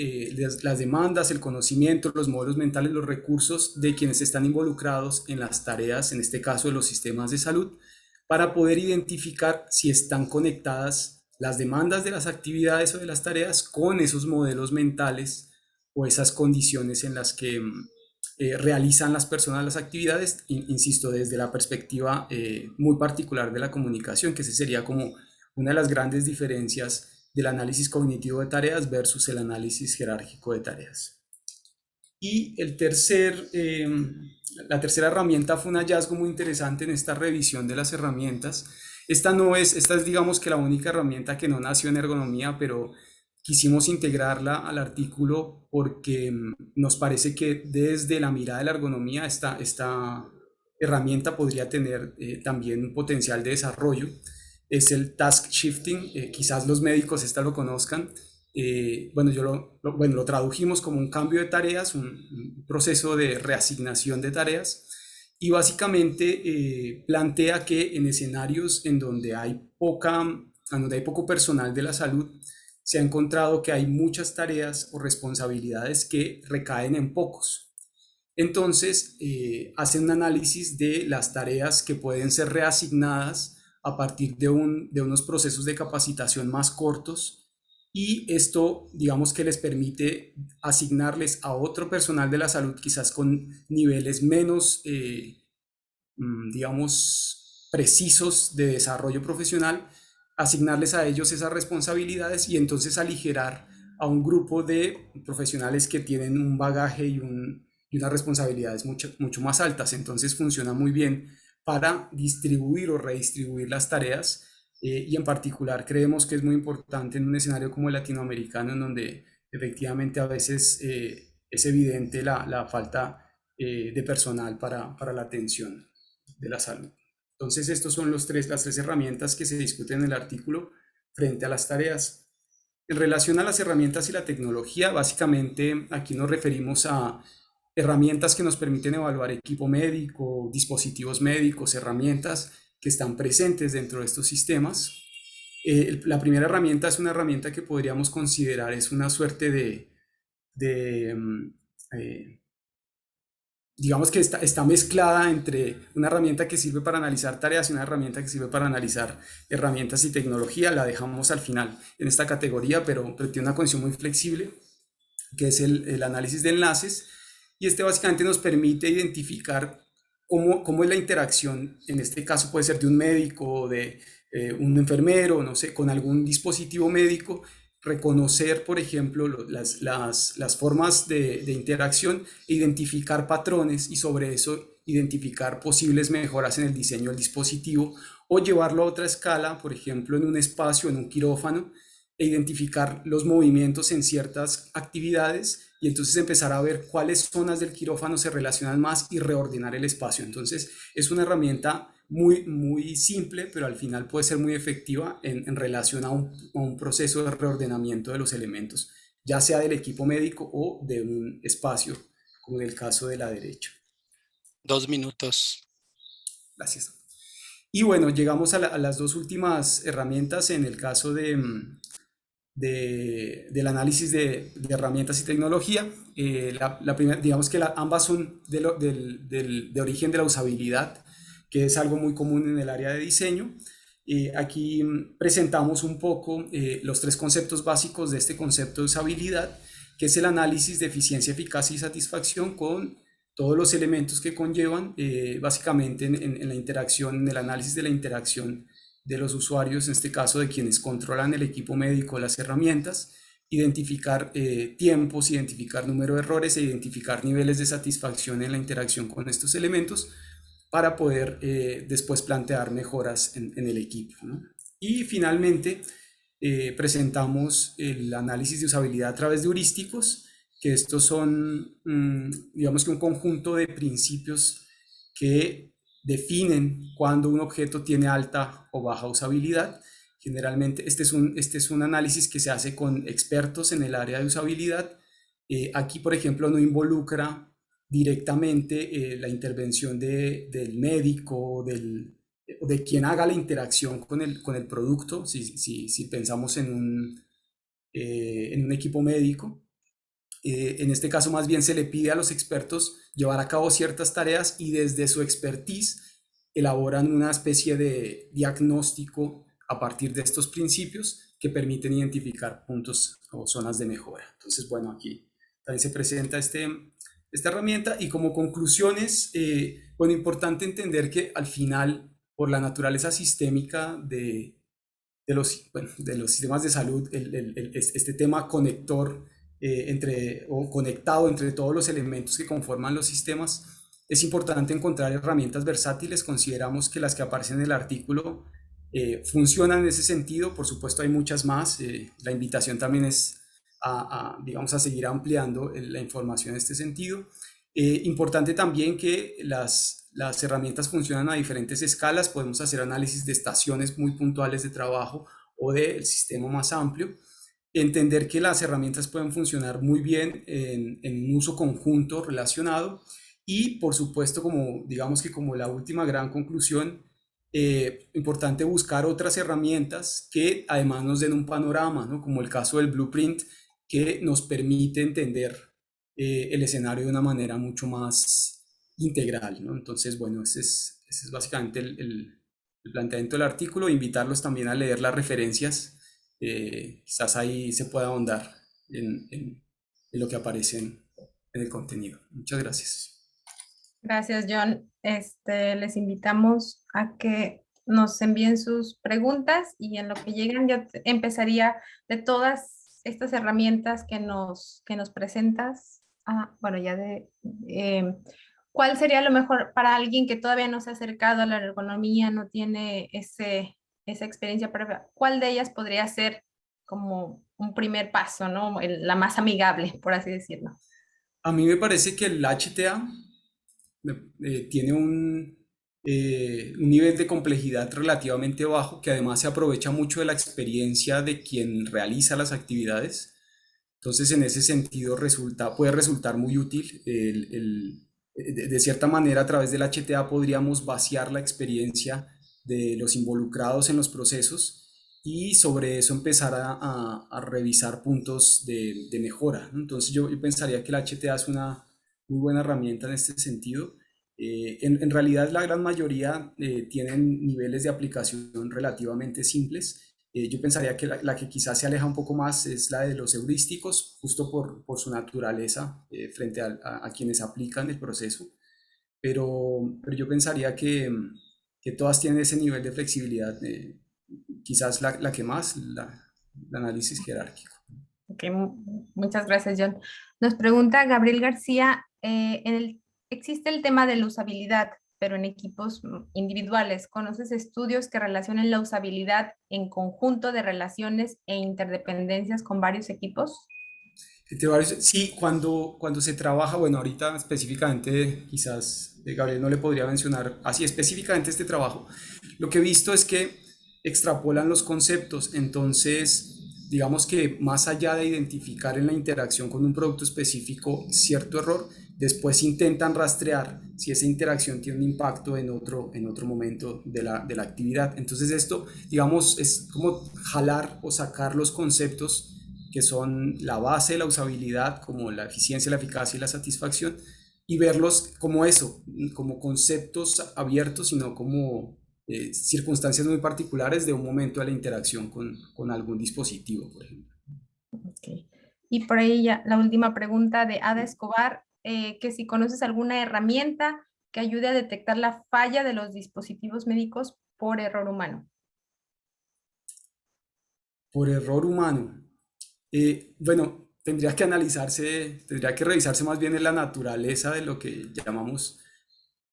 las demandas, el conocimiento, los modelos mentales, los recursos de quienes están involucrados en las tareas, en este caso de los sistemas de salud, para poder identificar si están conectadas las demandas de las actividades o de las tareas con esos modelos mentales o esas condiciones en las que realizan las personas las actividades, insisto, desde la perspectiva muy particular de la comunicación, que ese sería como una de las grandes diferencias del análisis cognitivo de tareas versus el análisis jerárquico de tareas. Y la tercera herramienta fue un hallazgo muy interesante en esta revisión de las herramientas. Esta es, digamos, que la única herramienta que no nació en ergonomía, pero quisimos integrarla al artículo porque nos parece que desde la mirada de la ergonomía esta herramienta podría tener también un potencial de desarrollo. Es el task shifting, quizás los médicos lo conozcan. Bueno, lo tradujimos como un cambio de tareas, un proceso de reasignación de tareas, y básicamente plantea que en escenarios en donde hay poco personal de la salud, se ha encontrado que hay muchas tareas o responsabilidades que recaen en pocos. Entonces, hacen un análisis de las tareas que pueden ser reasignadas a partir de unos procesos de capacitación más cortos, y esto, digamos, que les permite asignarles a otro personal de la salud, quizás con niveles menos, digamos, precisos de desarrollo profesional, asignarles a ellos esas responsabilidades y entonces aligerar a un grupo de profesionales que tienen un bagaje y unas responsabilidades mucho más altas. Entonces funciona muy bien para distribuir o redistribuir las tareas, y en particular creemos que es muy importante en un escenario como el latinoamericano, en donde efectivamente a veces es evidente la falta de personal para la atención de la salud. Entonces, estos son las tres herramientas que se discuten en el artículo frente a las tareas. En relación a las herramientas y la tecnología, básicamente aquí nos referimos a herramientas que nos permiten evaluar equipo médico, dispositivos médicos, herramientas que están presentes dentro de estos sistemas. La primera herramienta es una herramienta que podríamos considerar es una suerte digamos que está mezclada entre una herramienta que sirve para analizar tareas y una herramienta que sirve para analizar herramientas y tecnología. La dejamos al final en esta categoría, pero tiene una condición muy flexible, que es el análisis de enlaces. Y este básicamente nos permite identificar cómo es la interacción, en este caso puede ser de un médico, de un enfermero, no sé, con algún dispositivo médico, reconocer, por ejemplo, las formas de interacción, identificar patrones y sobre eso identificar posibles mejoras en el diseño del dispositivo o llevarlo a otra escala, por ejemplo, en un espacio, en un quirófano, e identificar los movimientos en ciertas actividades y entonces empezar a ver cuáles zonas del quirófano se relacionan más y reordenar el espacio. Entonces es una herramienta muy simple, pero al final puede ser muy efectiva en relación a un proceso de reordenamiento de los elementos, ya sea del equipo médico o de un espacio, como en el caso de la derecha. 2 minutos. Gracias. Y bueno, llegamos a las dos últimas herramientas en el caso del análisis de herramientas y tecnología. La primera, digamos que ambas son de origen de la usabilidad, que es algo muy común en el área de diseño. Aquí presentamos un poco los tres conceptos básicos de este concepto de usabilidad, que es el análisis de eficiencia, eficacia y satisfacción con todos los elementos que conllevan, básicamente en la interacción, en el análisis de la interacción de los usuarios, en este caso de quienes controlan el equipo médico, las herramientas, identificar tiempos, identificar número de errores e identificar niveles de satisfacción en la interacción con estos elementos para poder después plantear mejoras en el equipo, ¿no? Y finalmente presentamos el análisis de usabilidad a través de heurísticos, que estos son, digamos que un conjunto de principios que definen cuando un objeto tiene alta o baja usabilidad. Generalmente este es un análisis que se hace con expertos en el área de usabilidad. Aquí, por ejemplo, no involucra directamente la intervención del médico o de quien haga la interacción con el producto, si pensamos en un equipo médico. En este caso más bien se le pide a los expertos llevar a cabo ciertas tareas y desde su expertise elaboran una especie de diagnóstico a partir de estos principios que permiten identificar puntos o zonas de mejora. Entonces, bueno, aquí también se presenta esta herramienta y como conclusiones, bueno, importante entender que al final, por la naturaleza sistémica de los sistemas de salud, este tema conector conectado entre todos los elementos que conforman los sistemas, es importante encontrar herramientas versátiles. Consideramos que las que aparecen en el artículo funcionan en ese sentido. Por supuesto hay muchas más. La invitación también es digamos, a seguir ampliando la información en este sentido. Importante también que las herramientas funcionan a diferentes escalas. Podemos hacer análisis de estaciones muy puntuales de trabajo o del sistema más amplio. Entender que las herramientas pueden funcionar muy bien en un uso conjunto relacionado y, por supuesto, digamos que como la última gran conclusión, importante buscar otras herramientas que además nos den un panorama, ¿no? Como el caso del blueprint, que nos permite entender el escenario de una manera mucho más integral, ¿no? Entonces, bueno, ese es básicamente el planteamiento del artículo. Invitarlos también a leer las referencias. Quizás ahí se pueda ahondar en lo que aparece en el contenido. Muchas gracias. Gracias, John. Les invitamos a que nos envíen sus preguntas y en lo que llegan yo empezaría de todas estas herramientas que nos presentas. Bueno, ya ¿cuál sería lo mejor para alguien que todavía no se ha acercado a la ergonomía, no tiene esa experiencia previa? ¿Cuál de ellas podría ser como un primer paso, ¿no? La más amigable, por así decirlo? A mí me parece que el HTA tiene un nivel de complejidad relativamente bajo, que además se aprovecha mucho de la experiencia de quien realiza las actividades. Entonces, en ese sentido, puede resultar muy útil. De cierta manera, a través del HTA podríamos vaciar la experiencia de los involucrados en los procesos y sobre eso empezar a revisar puntos de mejora, ¿no? Entonces, yo pensaría que el HTA es una muy buena herramienta en este sentido. En realidad, la gran mayoría tienen niveles de aplicación relativamente simples. Yo pensaría que la que quizás se aleja un poco más es la de los heurísticos, justo por su naturaleza frente a quienes aplican el proceso. Pero yo pensaría que todas tienen ese nivel de flexibilidad, quizás la que más, el análisis jerárquico. Ok, muchas gracias, John. Nos pregunta Gabriel García, existe el tema de la usabilidad, pero en equipos individuales. ¿Conoces estudios que relacionen la usabilidad en conjunto de relaciones e interdependencias con varios equipos? Sí, cuando se trabaja, bueno, ahorita específicamente, quizás Gabriel no le podría mencionar así específicamente este trabajo. Lo que he visto es que extrapolan los conceptos, entonces, digamos que más allá de identificar en la interacción con un producto específico cierto error, después intentan rastrear si esa interacción tiene un impacto en otro momento de la actividad. Entonces esto, digamos, es como jalar o sacar los conceptos que son la base de la usabilidad, como la eficiencia, la eficacia y la satisfacción, y verlos como eso, como conceptos abiertos, sino como circunstancias muy particulares de un momento de la interacción con algún dispositivo, por ejemplo. Okay. Y por ahí ya la última pregunta de Ada Escobar, que si conoces alguna herramienta que ayude a detectar la falla de los dispositivos médicos por error humano. Por error humano. Bueno, tendría que revisarse más bien en la naturaleza de lo que llamamos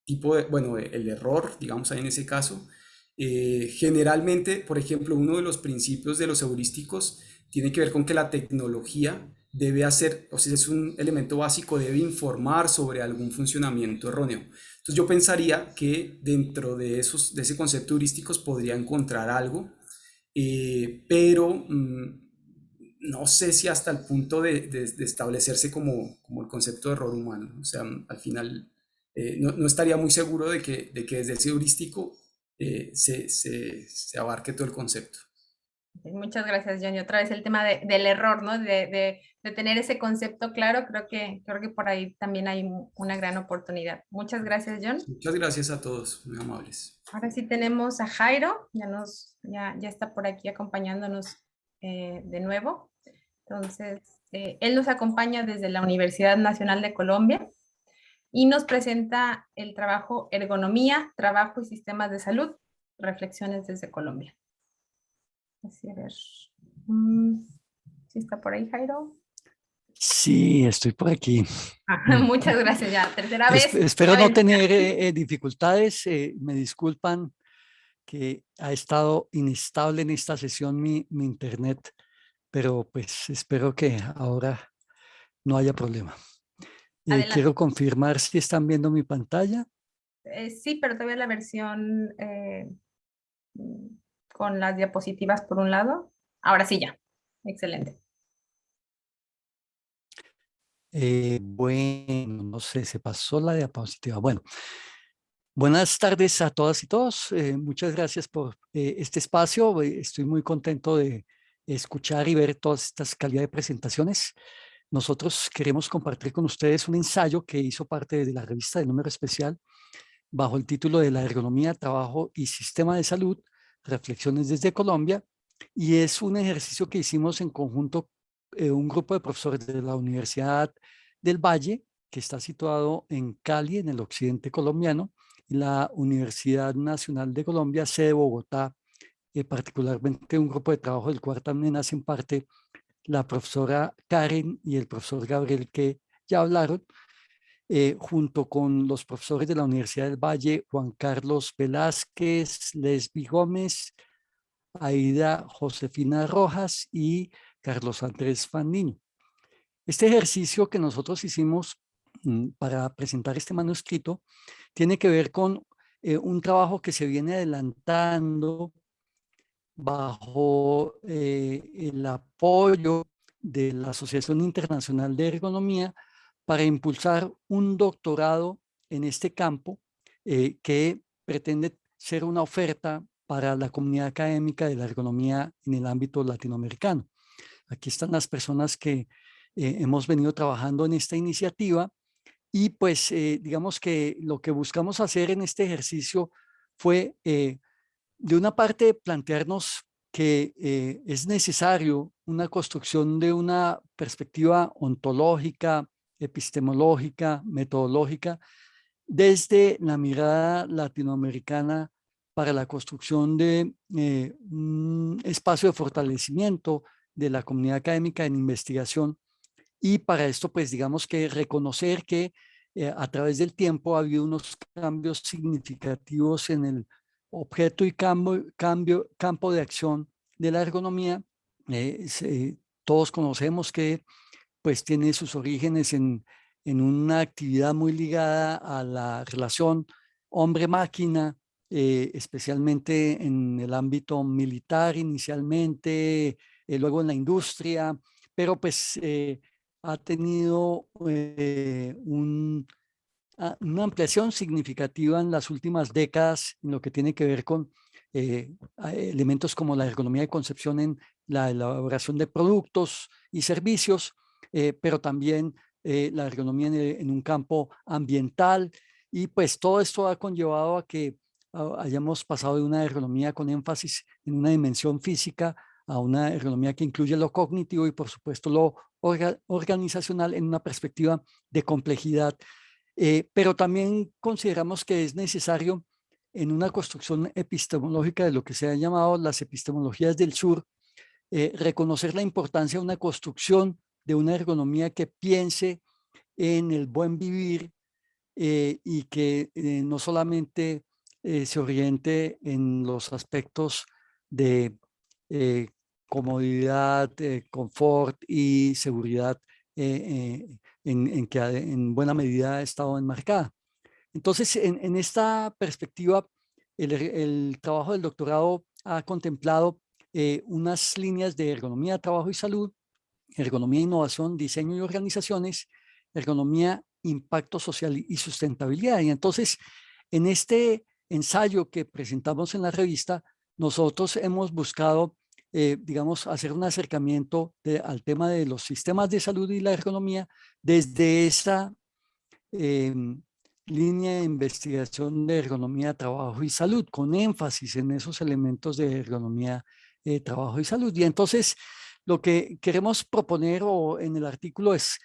el error, digamos ahí en ese caso. Generalmente, por ejemplo, uno de los principios de los heurísticos tiene que ver con que la tecnología debe hacer, o sea, es un elemento básico, debe informar sobre algún funcionamiento erróneo. Entonces yo pensaría que dentro de ese concepto heurísticos podría encontrar algo, pero no sé si hasta el punto de establecerse como el concepto de error humano. O sea, al final no estaría muy seguro de que desde ese heurístico se abarque todo el concepto. Muchas gracias, Johnny. Otra vez el tema del error, ¿no? De tener ese concepto claro, creo que por ahí también hay una gran oportunidad. Muchas gracias, John. Muchas gracias a todos, muy amables. Ahora sí tenemos a Jairo, ya está por aquí acompañándonos de nuevo. Entonces, él nos acompaña desde la Universidad Nacional de Colombia y nos presenta el trabajo Ergonomía, Trabajo y Sistemas de Salud, Reflexiones desde Colombia. Así, a ver. ¿Sí está por ahí, Jairo? Sí, estoy por aquí. Muchas gracias, ya, tercera vez. Espero no tener dificultades. Me disculpan que ha estado inestable en esta sesión mi internet, pero pues espero que ahora no haya problema. Quiero confirmar si están viendo mi pantalla. Sí, pero todavía la versión con las diapositivas por un lado. Ahora sí ya. Excelente. Bueno, no sé, se pasó la diapositiva. Bueno, buenas tardes a todas y todos. Muchas gracias por este espacio. Estoy muy contento de escuchar y ver todas estas calidad de presentaciones. Nosotros queremos compartir con ustedes un ensayo que hizo parte de la revista de Número Especial bajo el título de La ergonomía, trabajo y sistema de salud, reflexiones desde Colombia, y es un ejercicio que hicimos en conjunto un grupo de profesores de la Universidad del Valle, que está situado en Cali, en el occidente colombiano, y la Universidad Nacional de Colombia, sede Bogotá, particularmente un grupo de trabajo del cual también hacen parte la profesora Karen y el profesor Gabriel, que ya hablaron, junto con los profesores de la Universidad del Valle, Juan Carlos Velázquez, Lesbi Gómez, Aida Josefina Rojas y Carlos Andrés Fandiño. Este ejercicio que nosotros hicimos para presentar este manuscrito tiene que ver con un trabajo que se viene adelantando bajo el apoyo de la Asociación Internacional de Ergonomía para impulsar un doctorado en este campo que pretende ser una oferta para la comunidad académica de la ergonomía en el ámbito latinoamericano. Aquí están las personas que hemos venido trabajando en esta iniciativa y pues digamos que lo que buscamos hacer en este ejercicio fue de una parte plantearnos que es necesario una construcción de una perspectiva ontológica, epistemológica, metodológica, desde la mirada latinoamericana para la construcción de un espacio de fortalecimiento de la comunidad académica en investigación. Y para esto, pues digamos que reconocer que a través del tiempo ha habido unos cambios significativos en el objeto y campo de acción de la ergonomía. Todos conocemos que pues tiene sus orígenes en una actividad muy ligada a la relación hombre-máquina, especialmente en el ámbito militar inicialmente, luego en la industria, pero pues ha tenido una ampliación significativa en las últimas décadas en lo que tiene que ver con elementos como la ergonomía de concepción en la elaboración de productos y servicios, pero también la ergonomía en un campo ambiental, y pues todo esto ha conllevado a que hayamos pasado de una ergonomía con énfasis en una dimensión física a una ergonomía que incluye lo cognitivo y por supuesto lo organizacional en una perspectiva de complejidad. Pero también consideramos que es necesario en una construcción epistemológica de lo que se ha llamado las epistemologías del sur, reconocer la importancia de una construcción de una ergonomía que piense en el buen vivir y que no solamente se oriente en los aspectos de comodidad, confort y seguridad en que en buena medida ha estado enmarcada. Entonces, en esta perspectiva, el trabajo del doctorado ha contemplado unas líneas de ergonomía, trabajo y salud, ergonomía, innovación, diseño y organizaciones, ergonomía, impacto social y sustentabilidad. Y entonces, en este ensayo que presentamos en la revista, nosotros hemos buscado, digamos, hacer un acercamiento al tema de los sistemas de salud y la ergonomía desde esa línea de investigación de ergonomía, trabajo y salud, con énfasis en esos elementos de ergonomía, trabajo y salud. Y entonces, lo que queremos proponer en el artículo es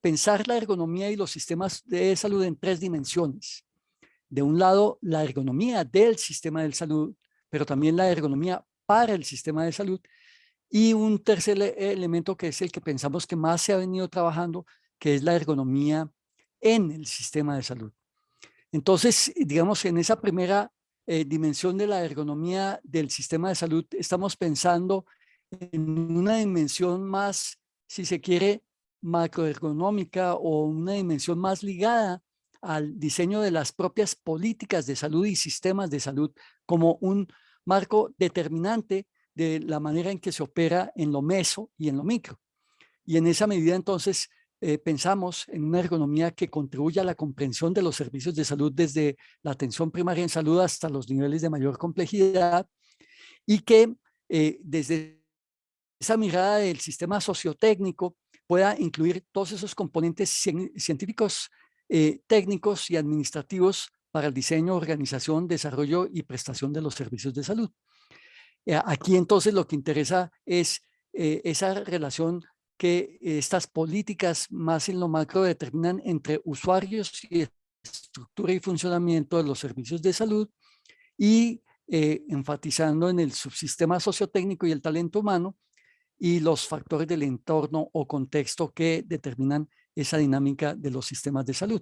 pensar la ergonomía y los sistemas de salud en tres dimensiones. De un lado, la ergonomía del sistema de salud, pero también la ergonomía para el sistema de salud. Y un tercer elemento que es el que pensamos que más se ha venido trabajando, que es la ergonomía en el sistema de salud. Entonces, digamos, en esa primera dimensión de la ergonomía del sistema de salud, estamos pensando en una dimensión más, si se quiere, macroergonómica o una dimensión más ligada al diseño de las propias políticas de salud y sistemas de salud como un marco determinante de la manera en que se opera en lo meso y en lo micro. Y en esa medida, entonces, pensamos en una ergonomía que contribuya a la comprensión de los servicios de salud desde la atención primaria en salud hasta los niveles de mayor complejidad, y que desde esa mirada del sistema sociotécnico pueda incluir todos esos componentes científicos, técnicos y administrativos para el diseño, organización, desarrollo y prestación de los servicios de salud. Aquí entonces lo que interesa es esa relación que estas políticas más en lo macro determinan entre usuarios y estructura y funcionamiento de los servicios de salud, y enfatizando en el subsistema sociotécnico y el talento humano y los factores del entorno o contexto que determinan esa dinámica de los sistemas de salud.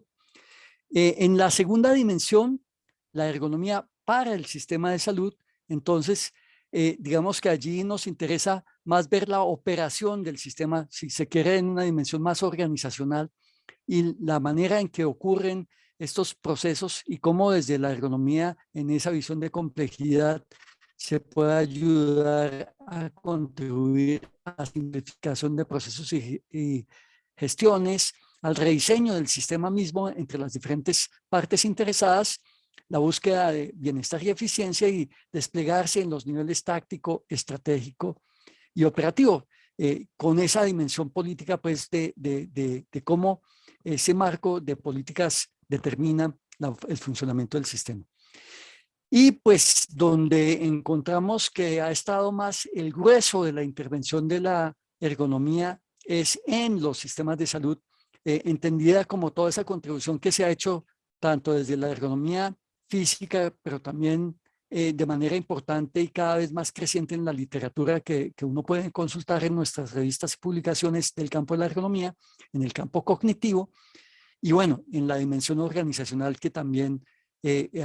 En la segunda dimensión, la ergonomía para el sistema de salud, entonces, digamos que allí nos interesa más ver la operación del sistema, si se quiere, en una dimensión más organizacional, y la manera en que ocurren estos procesos y cómo desde la ergonomía en esa visión de complejidad se puede ayudar a contribuir a la simplificación de procesos y gestiones, al rediseño del sistema mismo entre las diferentes partes interesadas, la búsqueda de bienestar y eficiencia y desplegarse en los niveles táctico, estratégico y operativo, con esa dimensión política pues de cómo ese marco de políticas determina el funcionamiento del sistema. Y pues donde encontramos que ha estado más el grueso de la intervención de la ergonomía es en los sistemas de salud, entendida como toda esa contribución que se ha hecho tanto desde la ergonomía física, pero también de manera importante y cada vez más creciente en la literatura que uno puede consultar en nuestras revistas y publicaciones del campo de la ergonomía, en el campo cognitivo, y bueno, en la dimensión organizacional que también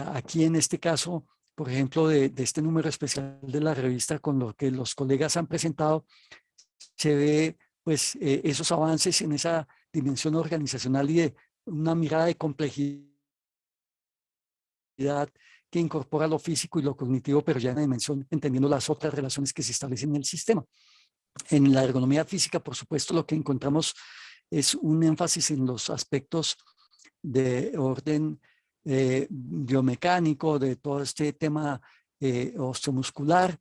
aquí en este caso, por ejemplo, de este número especial de la revista con lo que los colegas han presentado, se ve pues esos avances en esa dimensión organizacional y de una mirada de complejidad que incorpora lo físico y lo cognitivo, pero ya en la dimensión entendiendo las otras relaciones que se establecen en el sistema. En la ergonomía física, por supuesto, lo que encontramos es un énfasis en los aspectos de orden biomecánico, de todo este tema osteomuscular,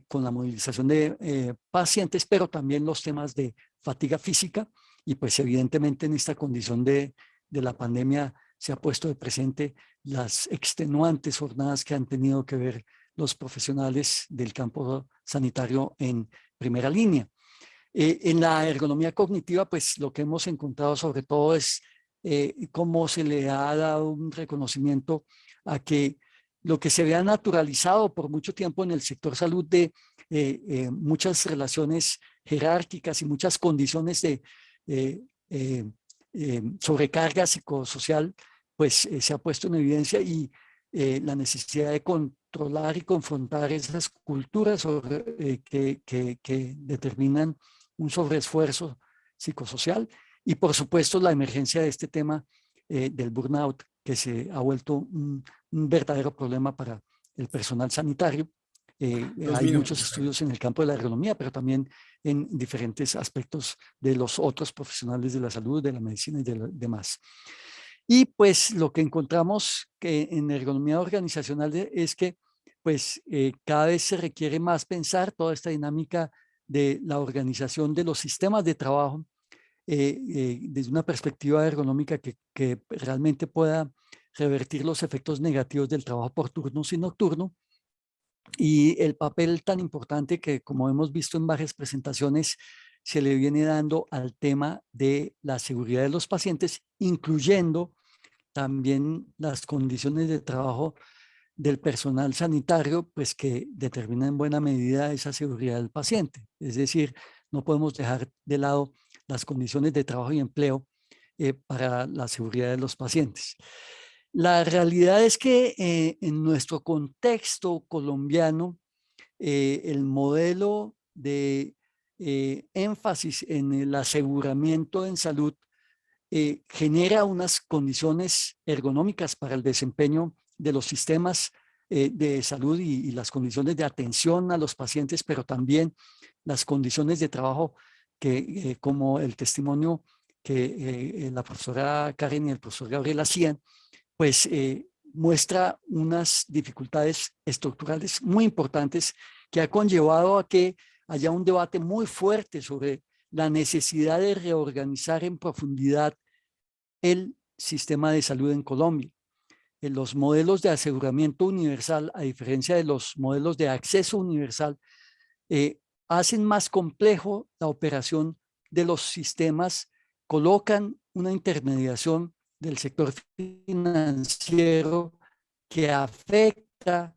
con la movilización de pacientes, pero también los temas de fatiga física, y pues evidentemente en esta condición de la pandemia se ha puesto de presente las extenuantes jornadas que han tenido que ver los profesionales del campo sanitario en primera línea. En la ergonomía cognitiva, pues lo que hemos encontrado sobre todo es cómo se le ha dado un reconocimiento a que lo que se había naturalizado por mucho tiempo en el sector salud de muchas relaciones jerárquicas y muchas condiciones de sobrecarga psicosocial, pues se ha puesto en evidencia y la necesidad de controlar y confrontar esas culturas que determinan un sobreesfuerzo psicosocial y por supuesto la emergencia de este tema del burnout que se ha vuelto un verdadero problema para el personal sanitario. Hay muchos estudios en el campo de la ergonomía, pero también en diferentes aspectos de los otros profesionales de la salud, de la medicina y de demás. Y pues lo que encontramos que en ergonomía organizacional es que pues cada vez se requiere más pensar toda esta dinámica de la organización de los sistemas de trabajo desde una perspectiva ergonómica que realmente pueda revertir los efectos negativos del trabajo por turnos y nocturno, y el papel tan importante que, como hemos visto en varias presentaciones, se le viene dando al tema de la seguridad de los pacientes, incluyendo también las condiciones de trabajo del personal sanitario, pues que determina en buena medida esa seguridad del paciente. Es decir, no podemos dejar de lado las condiciones de trabajo y empleo para la seguridad de los pacientes. La realidad es que en nuestro contexto colombiano, el modelo de énfasis en el aseguramiento en salud genera unas condiciones ergonómicas para el desempeño de los sistemas de salud y las condiciones de atención a los pacientes, pero también las condiciones de trabajo que, como el testimonio que la profesora Karen y el profesor Gabriel hacían, pues muestra unas dificultades estructurales muy importantes que ha conllevado a que haya un debate muy fuerte sobre la necesidad de reorganizar en profundidad el sistema de salud en Colombia. En los modelos de aseguramiento universal, a diferencia de los modelos de acceso universal, hacen más complejo la operación de los sistemas, colocan una intermediación del sector financiero que afecta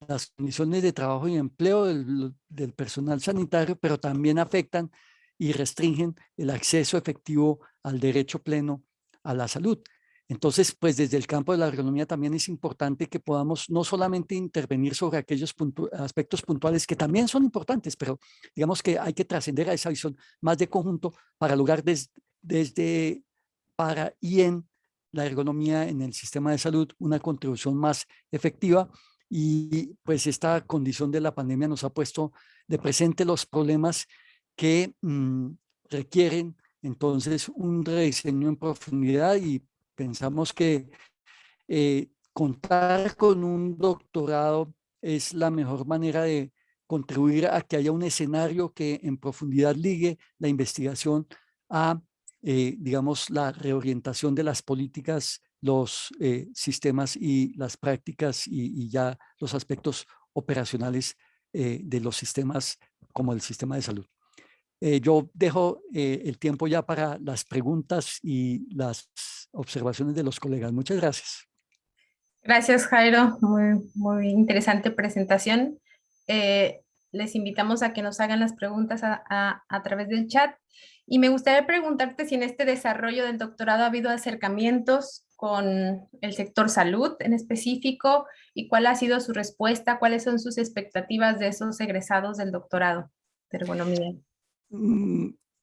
las condiciones de trabajo y empleo del personal sanitario, pero también afectan y restringen el acceso efectivo al derecho pleno a la salud. Entonces, pues desde el campo de la ergonomía también es importante que podamos no solamente intervenir sobre aquellos aspectos puntuales que también son importantes, pero digamos que hay que trascender a esa visión más de conjunto para lograr desde para y en la ergonomía en el sistema de salud una contribución más efectiva. Y pues esta condición de la pandemia nos ha puesto de presente los problemas que requieren entonces un rediseño en profundidad, y pensamos que contar con un doctorado es la mejor manera de contribuir a que haya un escenario que en profundidad ligue la investigación a, digamos, la reorientación de las políticas, los sistemas y las prácticas y ya los aspectos operacionales de los sistemas como el sistema de salud. Yo dejo el tiempo ya para las preguntas y las observaciones de los colegas. Muchas gracias. Gracias, Jairo. Muy interesante presentación. Les invitamos a que nos hagan las preguntas a través del chat. Y me gustaría preguntarte si en este desarrollo del doctorado ha habido acercamientos con el sector salud en específico, y cuál ha sido su respuesta, cuáles son sus expectativas de esos egresados del doctorado de ergonomía.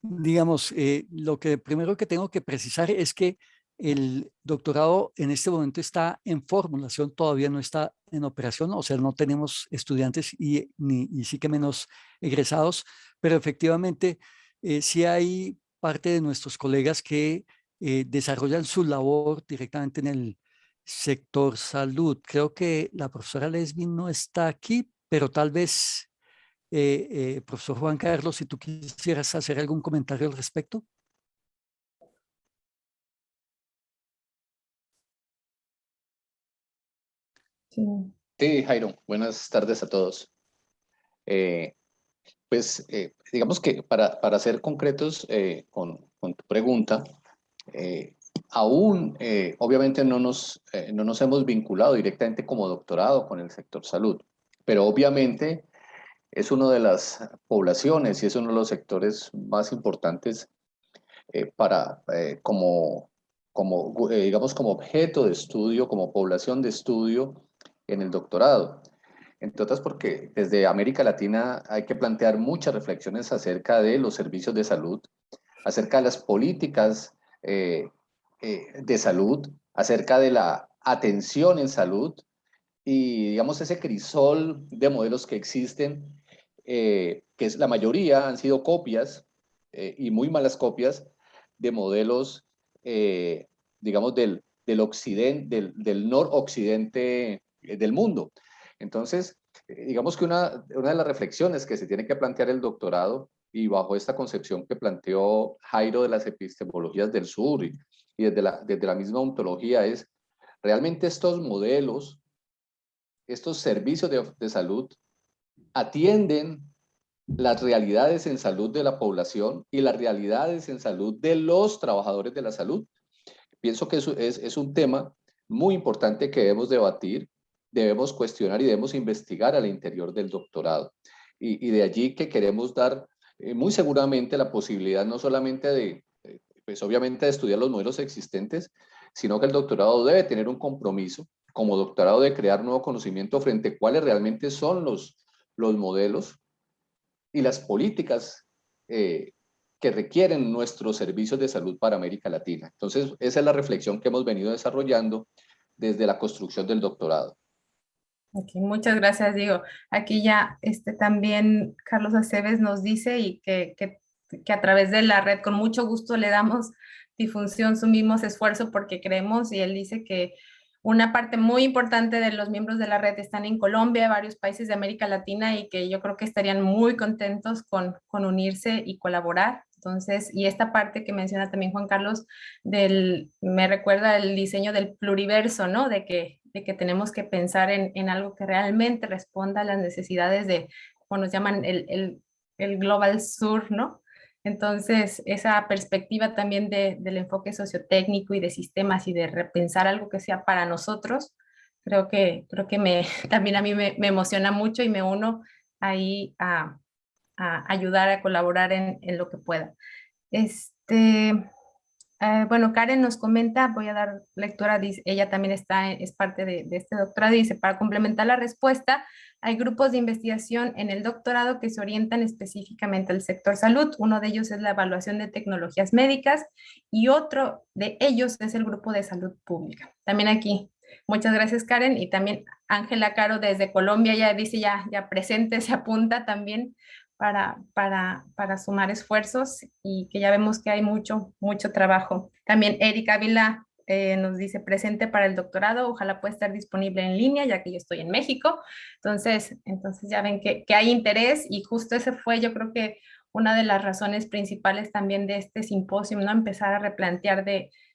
Digamos, lo que primero que tengo que precisar es que el doctorado en este momento está en formulación, todavía no está en operación, o sea, no tenemos estudiantes y sí que menos egresados, pero efectivamente sí hay parte de nuestros colegas que desarrollan su labor directamente en el sector salud. Creo que la profesora Lesbin no está aquí, pero tal vez, profesor Juan Carlos, si tú quisieras hacer algún comentario al respecto. Sí, Jairo, buenas tardes a todos. Digamos que para ser concretos con tu pregunta, aún obviamente no nos hemos vinculado directamente como doctorado con el sector salud, pero obviamente es una de las poblaciones y es uno de los sectores más importantes digamos, como objeto de estudio, como población de estudio en el doctorado. Entre otras porque desde América Latina hay que plantear muchas reflexiones acerca de los servicios de salud, acerca de las políticas de salud, acerca de la atención en salud y, digamos, ese crisol de modelos que existen, que es la mayoría han sido copias y muy malas copias de modelos, digamos, del occidente, del noroccidente del mundo. Entonces, digamos que una de las reflexiones que se tiene que plantear el doctorado, y bajo esta concepción que planteó Jairo de las epistemologías del sur y desde la misma ontología, es realmente estos modelos, estos servicios de salud atienden las realidades en salud de la población y las realidades en salud de los trabajadores de la salud. Pienso que eso es un tema muy importante que debemos debatir, debemos cuestionar y debemos investigar al interior del doctorado. Y de allí que queremos dar muy seguramente la posibilidad no solamente de, pues obviamente de estudiar los modelos existentes, sino que el doctorado debe tener un compromiso como doctorado de crear nuevo conocimiento frente a cuáles realmente son los modelos y las políticas que requieren nuestros servicios de salud para América Latina. Entonces, esa es la reflexión que hemos venido desarrollando desde la construcción del doctorado. Okay, muchas gracias, Diego. Aquí ya también Carlos Aceves nos dice y que a través de la red con mucho gusto le damos difusión, sumimos esfuerzo porque creemos, y él dice que una parte muy importante de los miembros de la red están en Colombia, varios países de América Latina, y que yo creo que estarían muy contentos con unirse y colaborar. Entonces, y esta parte que menciona también Juan Carlos, me recuerda el diseño del pluriverso, ¿no? De que tenemos que pensar en algo que realmente responda a las necesidades de, como nos llaman, el Global Sur, ¿no? Entonces, esa perspectiva también del enfoque sociotécnico y de sistemas y de repensar algo que sea para nosotros, creo que también a mí me emociona mucho y me uno ahí a ayudar, a colaborar en lo que pueda. Bueno, Karen nos comenta, voy a dar lectura, dice, ella también es parte de este doctorado, dice, para complementar la respuesta, hay grupos de investigación en el doctorado que se orientan específicamente al sector salud. Uno de ellos es la evaluación de tecnologías médicas y otro de ellos es el grupo de salud pública. También aquí, muchas gracias Karen, y también Ángela Caro desde Colombia ya dice, ya presente, se apunta también para sumar esfuerzos y que ya vemos que hay mucho trabajo. También Erika Ávila nos dice presente para el doctorado, ojalá pueda estar disponible en línea, ya que yo estoy en México. Entonces ya ven que hay interés y justo ese fue, yo creo que una de las razones principales también de este simposio, ¿no? Empezar a replantear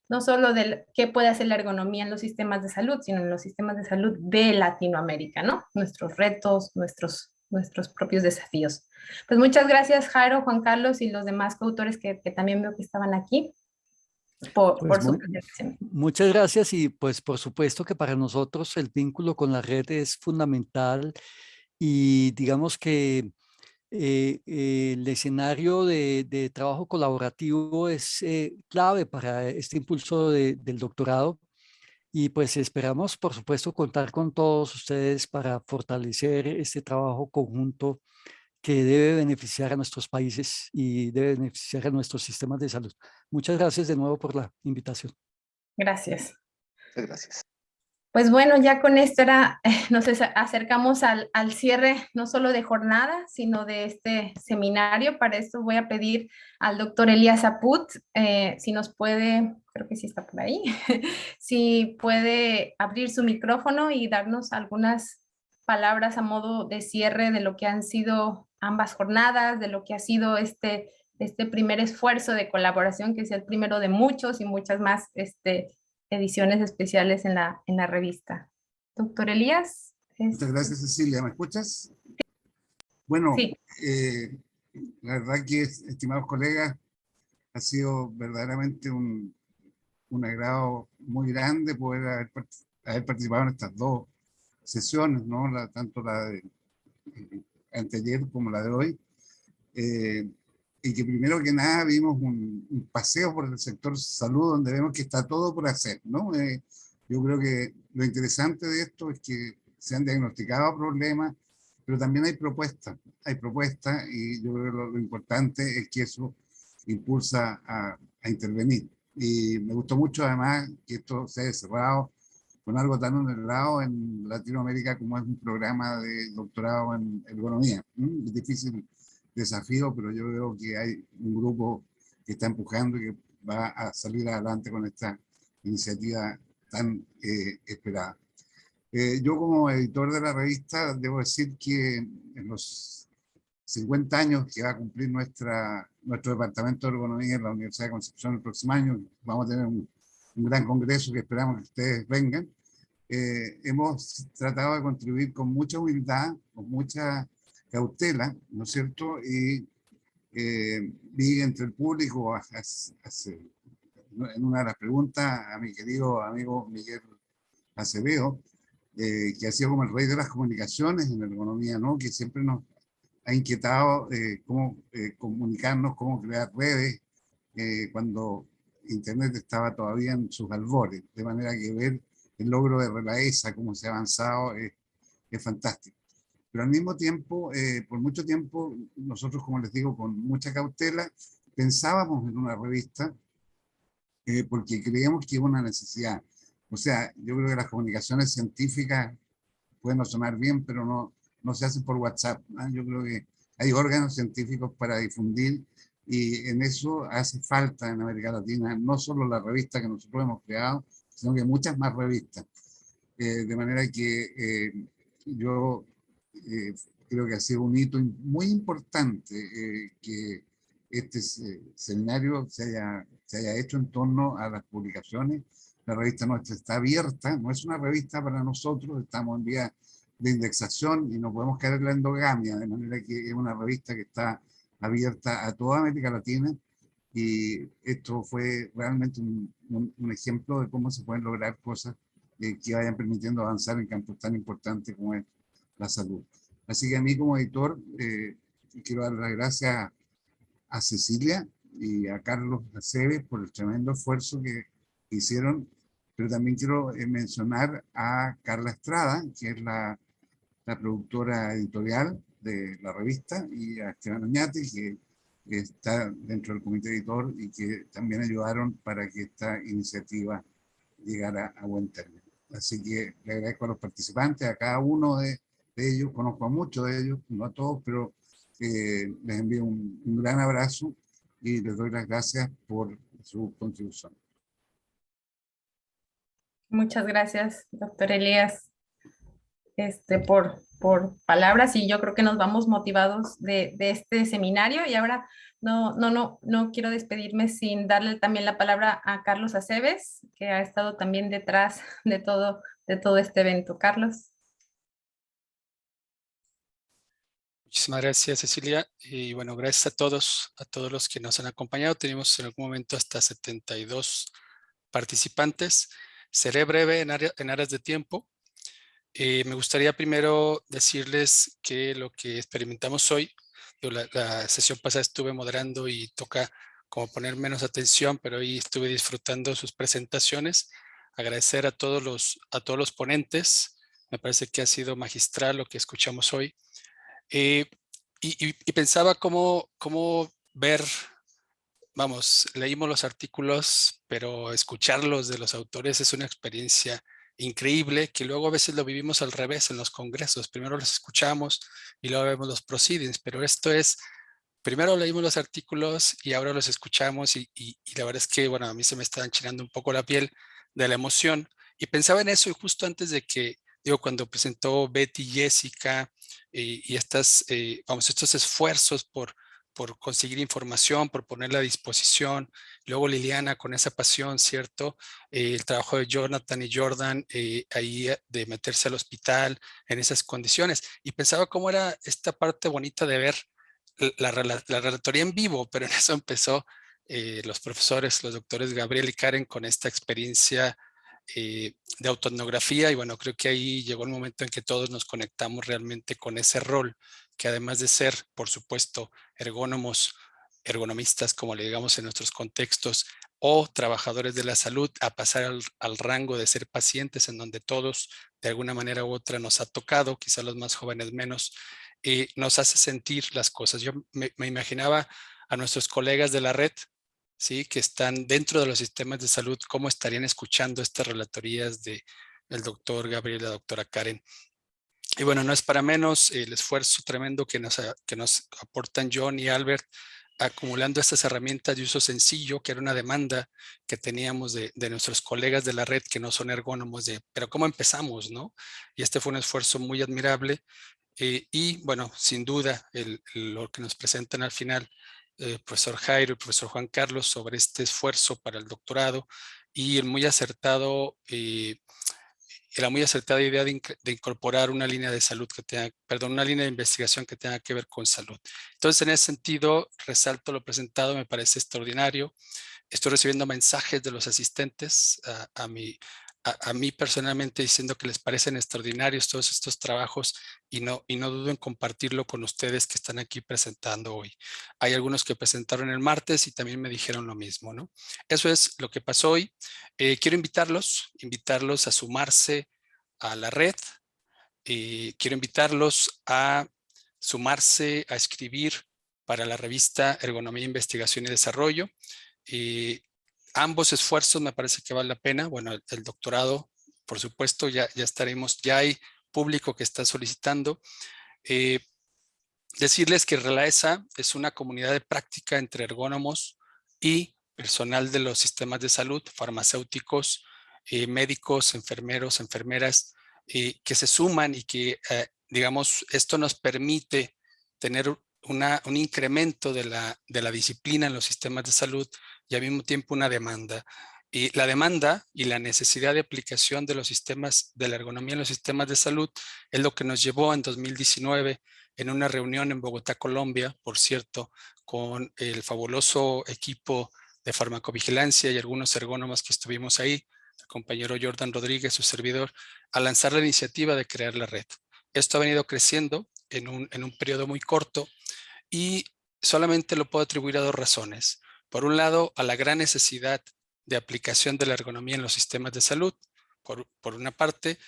no solo de qué puede hacer la ergonomía en los sistemas de salud, sino en los sistemas de salud de Latinoamérica, ¿no? Nuestros retos, nuestros propios desafíos. Pues muchas gracias, Jairo, Juan Carlos y los demás coautores que también veo que estaban aquí por su presentación. Muchas gracias y pues por supuesto que para nosotros el vínculo con la red es fundamental y digamos que el escenario de trabajo colaborativo es clave para este impulso del doctorado. Y pues esperamos, por supuesto, contar con todos ustedes para fortalecer este trabajo conjunto que debe beneficiar a nuestros países y debe beneficiar a nuestros sistemas de salud. Muchas gracias de nuevo por la invitación. Gracias. Muchas gracias. Pues bueno, ya con esto nos acercamos al cierre no solo de jornada, sino de este seminario. Para esto voy a pedir al doctor Elías Aput, si nos puede, creo que sí está por ahí, si puede abrir su micrófono y darnos algunas palabras a modo de cierre de lo que han sido ambas jornadas, de lo que ha sido este primer esfuerzo de colaboración, que es el primero de muchos y muchas más ediciones especiales en la revista. Doctor Elías. Muchas gracias, Cecilia. ¿Me escuchas? Bueno, sí. La verdad que, estimados colegas, ha sido verdaderamente un agrado muy grande poder haber participado en estas dos sesiones, ¿no? Tanto la de anteayer como la de hoy. Y que primero que nada vimos un paseo por el sector salud donde vemos que está todo por hacer, ¿no? Yo creo que lo interesante de esto es que se han diagnosticado problemas, pero también hay propuestas y yo creo que lo importante es que eso impulsa a intervenir. Y me gustó mucho además que esto se haya cerrado con algo tan anhelado en Latinoamérica como es un programa de doctorado en ergonomía. Es difícil desafío, pero yo veo que hay un grupo que está empujando y que va a salir adelante con esta iniciativa tan esperada. Yo como editor de la revista debo decir que en los 50 años que va a cumplir nuestro departamento de ergonomía en la Universidad de Concepción el próximo año, vamos a tener un gran congreso que esperamos que ustedes vengan. Hemos tratado de contribuir con mucha humildad, con mucha cautela, ¿no es cierto? Y vi entre el público en una de las preguntas a mi querido amigo Miguel Acevedo, que ha sido como el rey de las comunicaciones en la ergonomía, ¿no? Que siempre nos ha inquietado cómo comunicarnos, cómo crear redes cuando Internet estaba todavía en sus albores, de manera que ver el logro de RelaESA, cómo se ha avanzado, es fantástico. Pero al mismo tiempo, por mucho tiempo, nosotros, como les digo, con mucha cautela, pensábamos en una revista porque creíamos que era una necesidad. O sea, yo creo que las comunicaciones científicas pueden no sonar bien, pero no se hacen por WhatsApp, ¿no? Yo creo que hay órganos científicos para difundir y en eso hace falta en América Latina no solo la revista que nosotros hemos creado, sino que muchas más revistas. De manera que yo creo que ha sido un hito muy importante que este seminario se haya hecho en torno a las publicaciones. La revista nuestra está abierta, no es una revista para nosotros, estamos en vía de indexación y no podemos caer en la endogamia, de manera que es una revista que está abierta a toda América Latina y esto fue realmente un ejemplo de cómo se pueden lograr cosas que vayan permitiendo avanzar en campos tan importantes como es la salud. Así que a mí como editor quiero dar las gracias a Cecilia y a Carlos Aceves por el tremendo esfuerzo que hicieron, pero también quiero mencionar a Carla Estrada, que es la productora editorial de la revista, y a Esteban Oñate, que está dentro del comité editor y que también ayudaron para que esta iniciativa llegara a buen término. Así que le agradezco a los participantes, a cada uno de ellos, conozco a muchos de ellos, no a todos, pero les envío un gran abrazo y les doy las gracias por su contribución. Muchas gracias, doctor Elías, por palabras, y yo creo que nos vamos motivados de este seminario. Y ahora no quiero despedirme sin darle también la palabra a Carlos Aceves, que ha estado también detrás de todo este evento. Carlos. Muchísimas gracias, Cecilia. Y bueno, gracias a todos los que nos han acompañado. Tenemos en algún momento hasta 72 participantes. Seré breve en áreas de tiempo. Me gustaría primero decirles que lo que experimentamos hoy, la sesión pasada estuve moderando y toca como poner menos atención, pero hoy estuve disfrutando sus presentaciones. Agradecer a todos los ponentes. Me parece que ha sido magistral lo que escuchamos hoy. Y pensaba cómo ver, vamos, leímos los artículos, pero escucharlos de los autores es una experiencia increíble, que luego a veces lo vivimos al revés en los congresos. Primero los escuchamos y luego vemos los proceedings, pero esto es, primero leímos los artículos y ahora los escuchamos y la verdad es que, bueno, a mí se me está enchinando un poco la piel de la emoción. Y pensaba en eso y justo antes de que, cuando presentó Betty y Jessica y estos esfuerzos por conseguir información, por ponerla a disposición. Luego Liliana con esa pasión, ¿cierto? El trabajo de Jonathan y Jordan ahí de meterse al hospital en esas condiciones. Y pensaba cómo era esta parte bonita de ver la relatoría en vivo, pero en eso empezó los profesores, los doctores Gabriel y Karen con esta experiencia de autoetnografía, y bueno, creo que ahí llegó el momento en que todos nos conectamos realmente con ese rol, que además de ser, por supuesto, ergonomistas, como le digamos en nuestros contextos, o trabajadores de la salud, a pasar al rango de ser pacientes, en donde todos, de alguna manera u otra, nos ha tocado, quizá los más jóvenes menos, nos hace sentir las cosas. Yo me imaginaba a nuestros colegas de la red, ¿sí?, que están dentro de los sistemas de salud, cómo estarían escuchando estas relatorías del doctor Gabriel y la doctora Karen. Y bueno, no es para menos el esfuerzo tremendo que nos aportan John y Albert, acumulando estas herramientas de uso sencillo, que era una demanda que teníamos de nuestros colegas de la red que no son ergónomos, pero ¿cómo empezamos, no? Y este fue un esfuerzo muy admirable. Y bueno, sin duda, lo que nos presentan al final, profesor Jairo y profesor Juan Carlos, sobre este esfuerzo para el doctorado y la muy acertada idea de incorporar una línea de salud una línea de investigación que tenga que ver con salud. Entonces, en ese sentido, resalto lo presentado, me parece extraordinario. Estoy recibiendo mensajes de los asistentes a mí personalmente diciendo que les parecen extraordinarios todos estos trabajos y no dudo en compartirlo con ustedes que están aquí presentando hoy. Hay algunos que presentaron el martes y también me dijeron lo mismo, ¿no? Eso es lo que pasó hoy. Quiero invitarlos a sumarse a la red. Quiero invitarlos a sumarse a escribir para la revista Ergonomía, Investigación y Desarrollo. Ambos esfuerzos me parece que vale la pena. Bueno, el doctorado, por supuesto, ya hay público que está solicitando. Decirles que RELAESA es una comunidad de práctica entre ergónomos y personal de los sistemas de salud, farmacéuticos, médicos, enfermeros, enfermeras, que se suman y que, digamos, esto nos permite tener un incremento de la disciplina en los sistemas de salud y al mismo tiempo una demanda. Y la demanda y la necesidad de aplicación de los sistemas de la ergonomía en los sistemas de salud es lo que nos llevó en 2019 en una reunión en Bogotá, Colombia, por cierto, con el fabuloso equipo de farmacovigilancia y algunos ergónomos que estuvimos ahí, el compañero Jordan Rodríguez, su servidor, a lanzar la iniciativa de crear la red. Esto ha venido creciendo en un periodo muy corto y solamente lo puedo atribuir a dos razones. Por un lado, a la gran necesidad de aplicación de la ergonomía en los sistemas de salud, por una parte,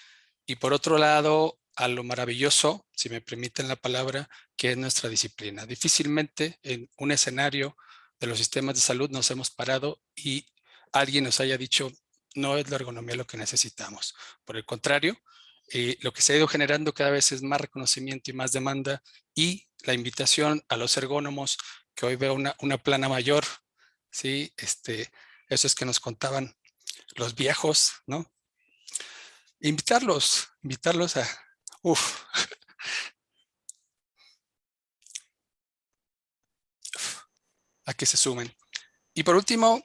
y por otro lado, a lo maravilloso, si me permiten la palabra, que es nuestra disciplina. Difícilmente en un escenario de los sistemas de salud nos hemos parado y alguien nos haya dicho, no es la ergonomía lo que necesitamos. Por el contrario, lo que se ha ido generando cada vez es más reconocimiento y más demanda, y la invitación a los ergónomos, que hoy veo una plana mayor, ¿sí? Eso es que nos contaban los viejos, ¿no? Invitarlos a que se sumen. Y por último,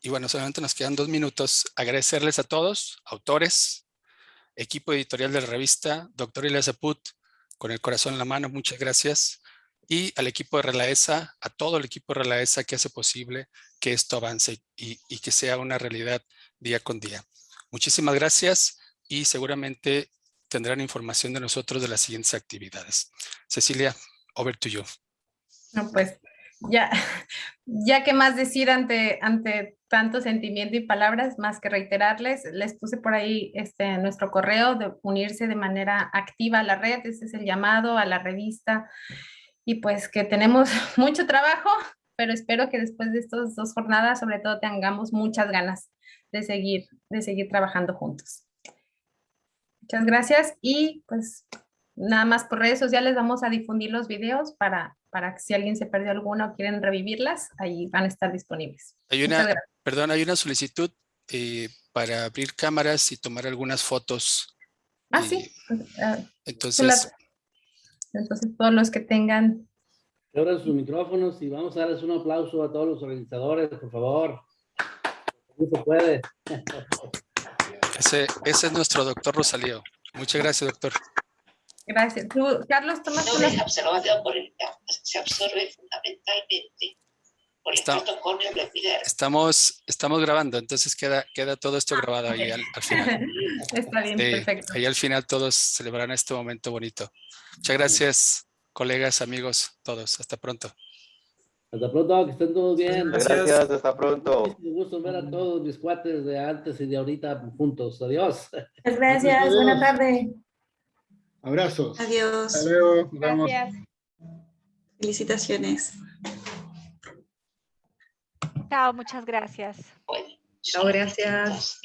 y bueno, solamente nos quedan 2 minutos, agradecerles a todos, autores, equipo editorial de la revista, doctor Ilia Zaput, con el corazón en la mano, muchas gracias. Y al equipo de Relaesa, a todo el equipo de Relaesa que hace posible que esto avance y que sea una realidad día con día. Muchísimas gracias y seguramente tendrán información de nosotros de las siguientes actividades. Cecilia, over to you. No, pues ya que más decir ante tanto sentimiento y palabras, más que reiterarles, les puse por ahí nuestro correo de unirse de manera activa a la red. Ese es el llamado a la revista, y pues que tenemos mucho trabajo, pero espero que después de estas 2 jornadas, sobre todo, tengamos muchas ganas de seguir trabajando juntos. Muchas gracias, y pues nada más por redes sociales vamos a difundir los videos para que si alguien se perdió alguna o quieren revivirlas, ahí van a estar disponibles. Hay una solicitud para abrir cámaras y tomar algunas fotos. Sí. Entonces todos los que tengan. Abran sus micrófonos y vamos a darles un aplauso a todos los organizadores, por favor. No se puede. Ese es nuestro doctor Rosalío. Muchas gracias, doctor. Gracias. Tú, Carlos, tomas una observación se absorbe fundamentalmente por el protocolo de la cuidar. Estamos grabando, entonces queda todo esto grabado ahí al final. Está bien, perfecto. Ahí al final todos celebrarán este momento bonito. Muchas gracias, colegas, amigos, todos. Hasta pronto. Hasta pronto, que estén todos bien. Gracias, hasta pronto. Es un gusto ver a todos mis cuates de antes y de ahorita juntos. Adiós. Muchas gracias, buena tarde. Abrazos. Adiós. Hasta luego. Nos vemos. Gracias. Felicitaciones. Chao, muchas gracias. Chao, gracias.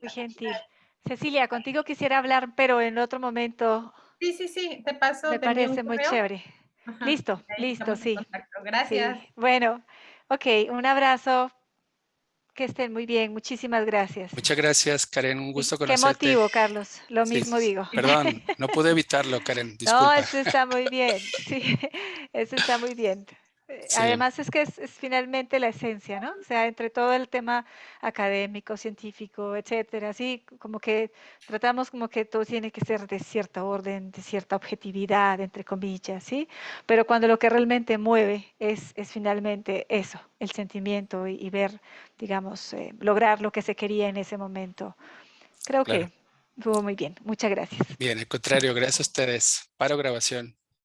Muy gentil. Cecilia, contigo quisiera hablar, pero en otro momento. Sí, te paso. Me parece muy chévere. Ajá. Listo, sí. Gracias. Sí. Bueno, ok, un abrazo. Que estén muy bien, muchísimas gracias. Muchas gracias, Karen, un gusto conocerte. Qué motivo, Carlos, lo mismo digo. Perdón, no pude evitarlo, Karen, disculpa. No, eso está muy bien, sí, eso está muy bien. Sí. Además es que es finalmente la esencia, ¿no? O sea, entre todo el tema académico, científico, etcétera, así como que tratamos como que todo tiene que ser de cierta orden, de cierta objetividad, entre comillas, ¿sí? Pero cuando lo que realmente mueve es finalmente eso, el sentimiento y ver, digamos, lograr lo que se quería en ese momento. Creo que estuvo muy bien. Muchas gracias. Bien, al contrario, gracias a ustedes. Paro grabación.